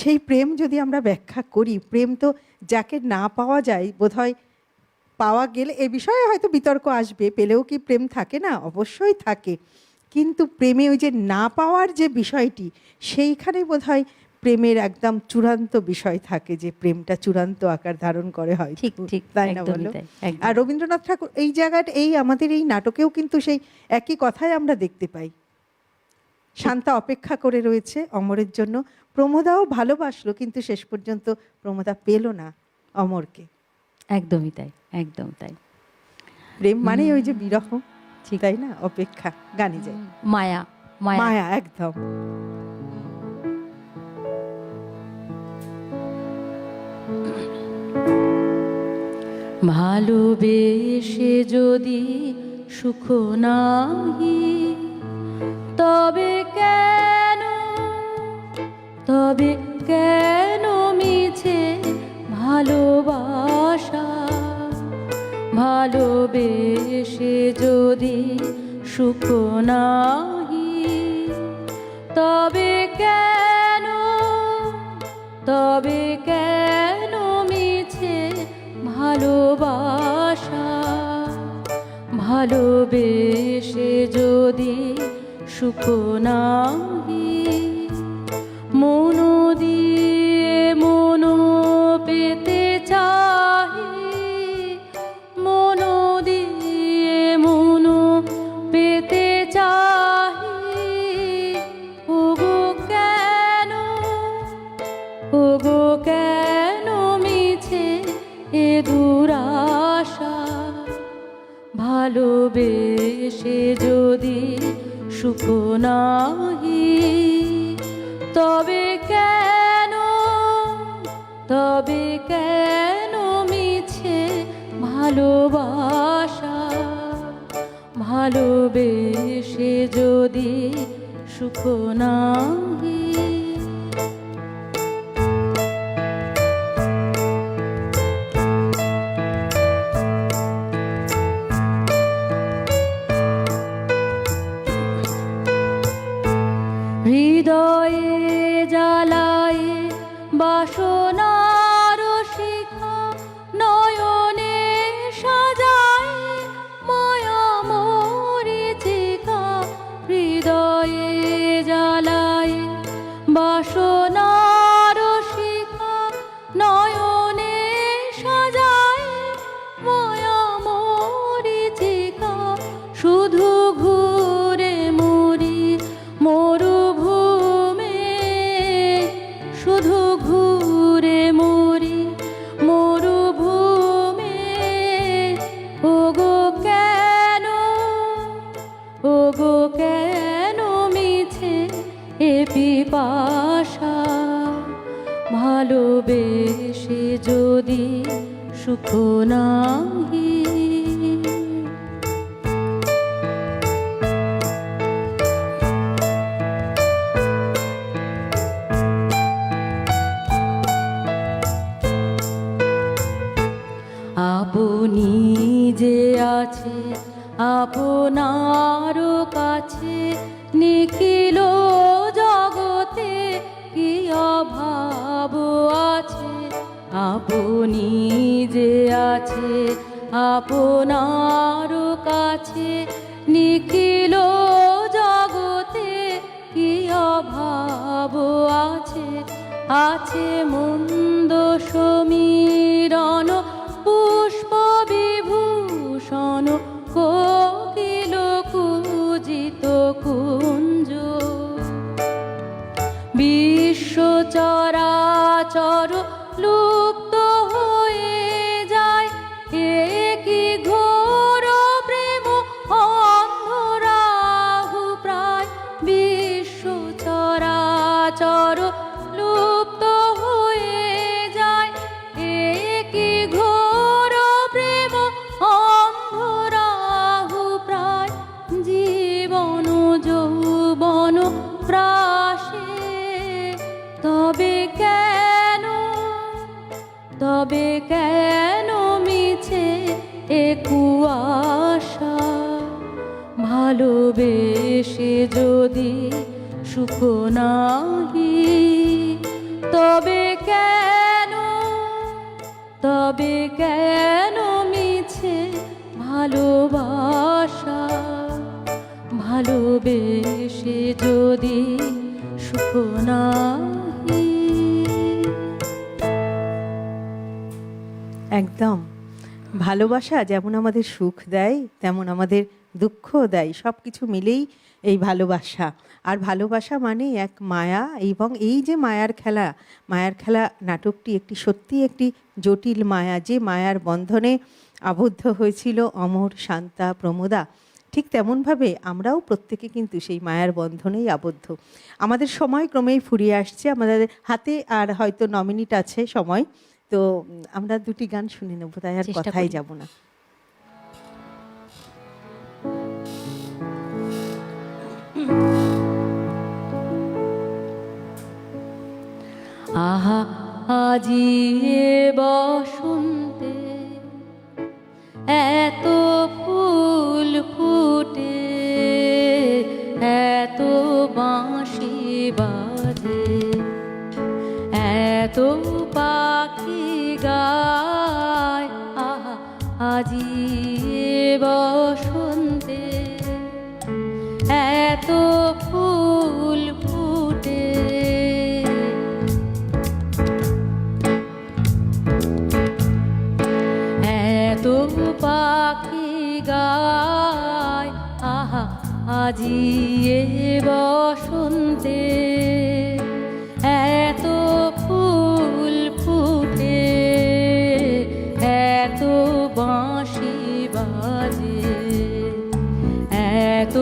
সেই প্রেম যদি আমরা ব্যাখ্যা করি, প্রেম তো যাকে না পাওয়া যায়, বোধহয় পাওয়া গেলে এ বিষয়ে হয়তো বিতর্ক আসবে, পেলেও কি প্রেম থাকে না? অবশ্যই থাকে। কিন্তু প্রেমে ওই যে না পাওয়ার যে বিষয়টি, সেইখানে বোধহয় প্রেমের একদম চূড়ান্ত বিষয় থাকে, যে প্রেমটা চূড়ান্ত আকার ধারণ করে হয়।
ঠিক ঠিক,
তাই না
একদমই
বলো?
তাই, একদম।
আর রবীন্দ্রনাথ ঠাকুর এই জায়গাটা, এই আমাদের এই নাটকেও কিন্তু সেই একই কথাই আমরা দেখতে পাই। শান্তা অপেক্ষা করে রয়েছে অমরের জন্য। প্রমোদাও ভালোবাসলো, কিন্তু শেষ পর্যন্ত প্রমোদা পেল না অমরকে।
একদমই তাই, একদম তাই।
প্রেম মানে ওই যে বিরহ,
ঠিক।
তাই না? অপেক্ষা। গানে যায়
মায়া, মায়া।
মায়া। একদম।
ভালোবেসে যদি সুখ নাহি, তবে কেন মিছে ভালোবাসা? ভালোবেসে যদি সুখ নাহি, তবে কেন মিছে ভালোবাসা? ভালোবেসে যদি সুখ নাহি, মন দিয়ে মন পেতে চাহি, মন দিয়ে মন পেতে চাহি। ওগো কেন মিছে এ দুরাশা? ভালোবেসে যদি সুখ নাহি, তবে কেন মিছে ভালোবাসা? ভালোবেসে যদি সুখ নাহি। হৃদয়ে জ্বালায় বাসনার শিখা, নয়নে সাজায় মায়া মরীচিকা। হৃদয়ে জ্বালায় বাসনার শিখা, নয়নে সাজায় মায়া মরীচিকা। শুধু ঘুরে মরি মরুভূমে, শুধু ঘুরে মরি মরুভূমে। ওগো কেন মিছে এ পিপাসা? ভালোবেসে যদি সুখ নাহি। আছে আপনার কাছে, নিখিল জগতে কি অভাব আছে, আপনি যে আছে আপনার কাছে, নিখিল জগতে কি অভাব আছে। আছে মন্দ সমীরণ পুষ্প বিভূষণ, কোকিল কুজিত কুঞ্জ, বিশ্ব চরাচর লুপ্ত হয়ে যায়, এ কি ঘোর প্রেম অন্ধরাহু প্রায়, বিশ্ব চরাচর লুপ্ত হয়ে যায়, এ কি ঘোর প্রেম অন্ধরাহু প্রায়, জীবন যৌবন প্রাসে, তবে কেন, তবে কেন মিছে এ কুয়াশা, ভালোবেসে যদি সুখ নাহি, তবে কেন, তবে কেন মিছে ভালোবাসা, ভালোবেসে যদি সুখ নাহি।
একদম, ভালোবাসা যেমন আমাদের সুখ দেয় তেমন আমাদের দুঃখও দেয়, সব কিছু মিলেই এই ভালোবাসা। আর ভালোবাসা মানে এক মায়া, এবং এই যে মায়ার খেলা, মায়ার খেলা নাটকটি একটি সত্যি একটি জটিল মায়া, যে মায়ার বন্ধনে আবদ্ধ হয়েছিল অমর, শান্তা, প্রমোদা, ঠিক তেমনভাবে আমরাও প্রত্যেকে কিন্তু সেই মায়ার বন্ধনেই আবদ্ধ। আমাদের সময় ক্রমেই ফুরিয়ে আসছে, আমাদের হাতে আর হয়তো 9 মিনিট আছে সময়, তো আমরা দুটি গান শুনে নেব, তাই আর
চেষ্টা
কথাই
করি।
যাব না।
আহা আজি এ বসন্তে এত ফুল ফুটে, এত বাঁশি বাজে, এত পাখি গায়, আহা আজি এ বসন্তে এত ফুল ফুটে, এত পাখি গায়, আহা আজি এ বসন্তে এত ফুল ফুটে, এত বাঁশি বাজে, এত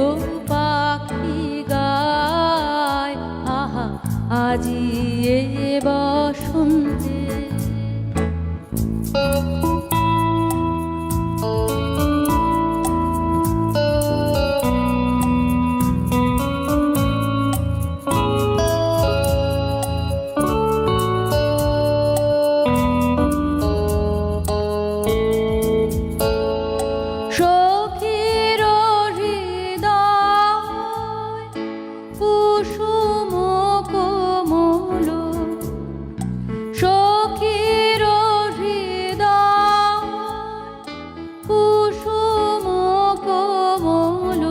পাখি গায়, আহা আজি এ বসন্তে। সখীর হৃদয় কুসুম কোমল, সখীর হৃদয় কুসুম কোমল,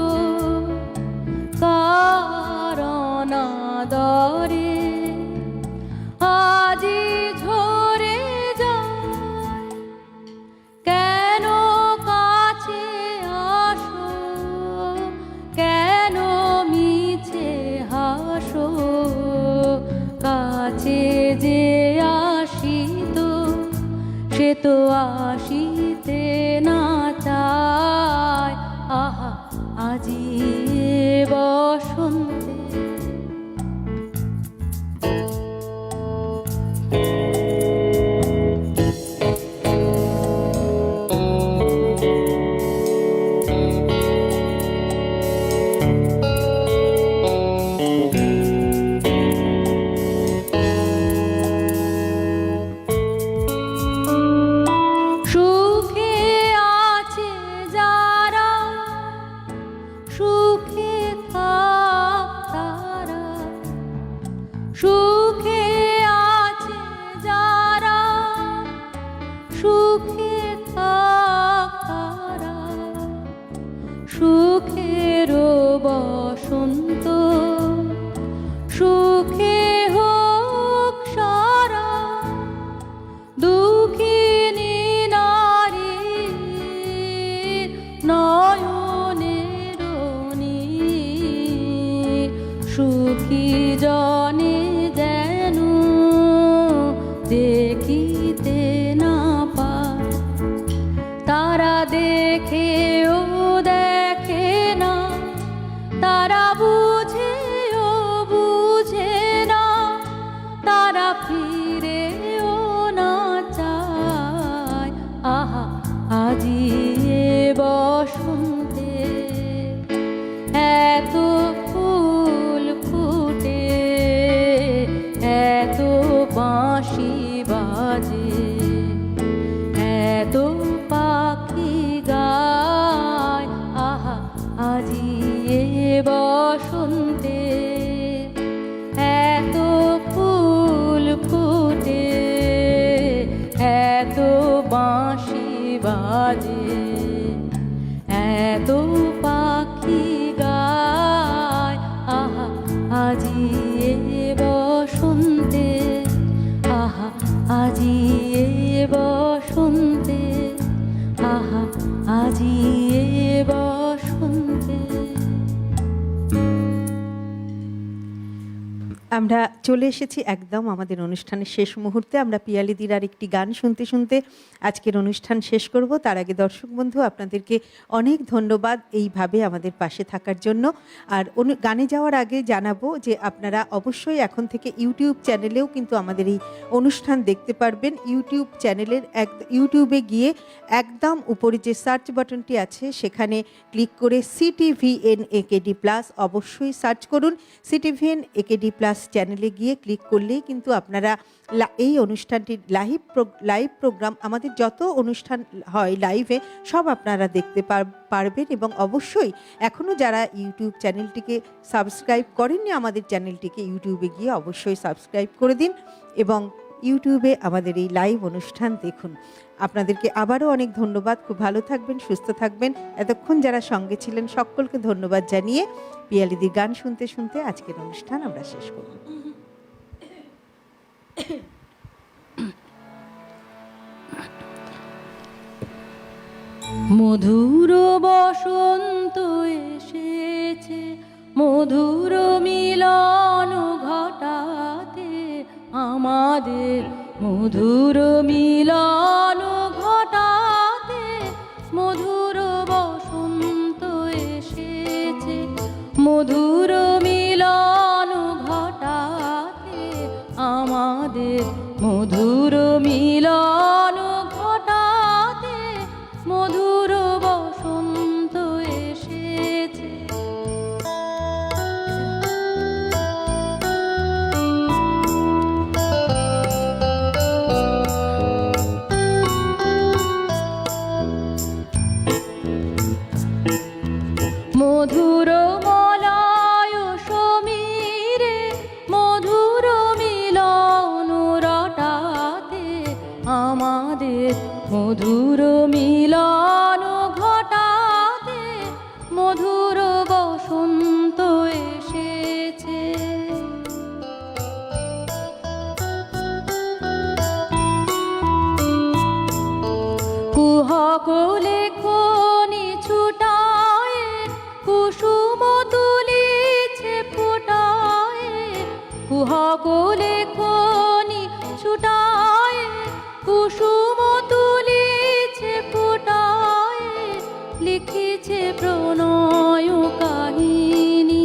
কারণ আদরে আজি ঝরে যায়, কেন কাছে আসো, কেন মিছে হাসো, কাছে যে আসিত সে তো আসিতে না চায়, আহা আজি এ বসন্তে। সুখী জনে যেন দেখিতে না পায়, তারা দেখেও দেখে না, তারা বুঝেও বুঝে না, তারা ফিরেও না চায়। আহা আজি এ বসন্তে এত ফুল ফুটে, এত বাঁশি বাজে, এত পাখি গায়। আহা আজি এ বসন্তে এত ফুল ফুটে, এত বাঁশি বাজে, এত পাখি গায়। আহা আজি এ বসন্তে, আহা আজি এ বসন্তে, আহা আজি এ বসন্তে।
আমরা চলে এসেছি একদম আমাদের অনুষ্ঠানের শেষ মুহূর্তে। আমরা পিয়ালিদির আর একটি গান শুনতে শুনতে আজকের অনুষ্ঠান শেষ করব। তার আগে দর্শক বন্ধু আপনাদেরকে অনেক ধন্যবাদ এইভাবে আমাদের পাশে থাকার জন্য। আর গানে যাওয়ার আগে জানাবো যে আপনারা অবশ্যই এখন থেকে ইউটিউব চ্যানেলেও কিন্তু আমাদের এই অনুষ্ঠান দেখতে পারবেন। ইউটিউব চ্যানেলের ইউটিউবে গিয়ে একদম উপরে যে সার্চ বাটনটি আছে সেখানে ক্লিক করে CTVN AKD প্লাস অবশ্যই সার্চ করুন। CTVN AKD প্লাস চ্যানেলে গিয়ে ক্লিক করলেই কিন্তু আপনারা এই অনুষ্ঠানটির লাইভ প্রোগ্রাম, আমাদের যত অনুষ্ঠান হয় লাইভে সব আপনারা দেখতে পারবেন। এবং অবশ্যই এখনও যারা ইউটিউব চ্যানেলটিকে সাবস্ক্রাইব করেননি আমাদের চ্যানেলটিকে ইউটিউবে গিয়ে অবশ্যই সাবস্ক্রাইব করে দিন এবং ইউটিউবে আমাদের এই লাইভ অনুষ্ঠান দেখুন। আপনাদেরকে আবারও অনেক ধন্যবাদ। খুব ভালো থাকবেন, সুস্থ থাকবেন। এতক্ষণ যারা সঙ্গে ছিলেন সকলকে ধন্যবাদ জানিয়ে পিয়ালিদির গান শুনতে শুনতে আজকের অনুষ্ঠান আমরা শেষ করব।
মধুর বসন্ত এসেছে, মধুর মিলন ঘটাতে আমাদের, মধুর মিলন ঘটাতে। মধুর বসন্ত এসেছে, মধুর মিলন ঘটাতে আমাদের, মধুর মিলন ঘটাতে। মধুর বসন্ত এসেছে। মধুর মলয় সমীরে, মধুর মিলন রটাতে আমাদের, মধুর মিলন ঘটাতে। মধুর বসন্ত এসেছে। কুহকলে খনি ছুটায়, কুসুম তুলিছে ফুটায়। কুহকলে খনি ছুটায়, কুসুম তুলিছে ফুটায়। লিখিছে প্রণয় কাহিনী,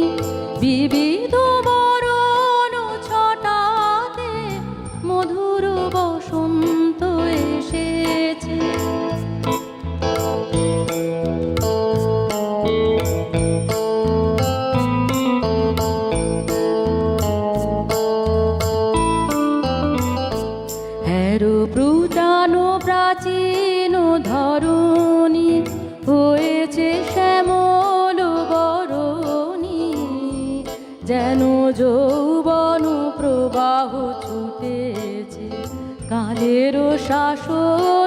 বিবিধ বরণ ছটাতে। মধুর বসন্ত এসেছে। প্রাচীন ধরণী হয়েছে শ্যামল বরণী, যেন যৌবন প্রবাহ ছুটেছে কালের শাসন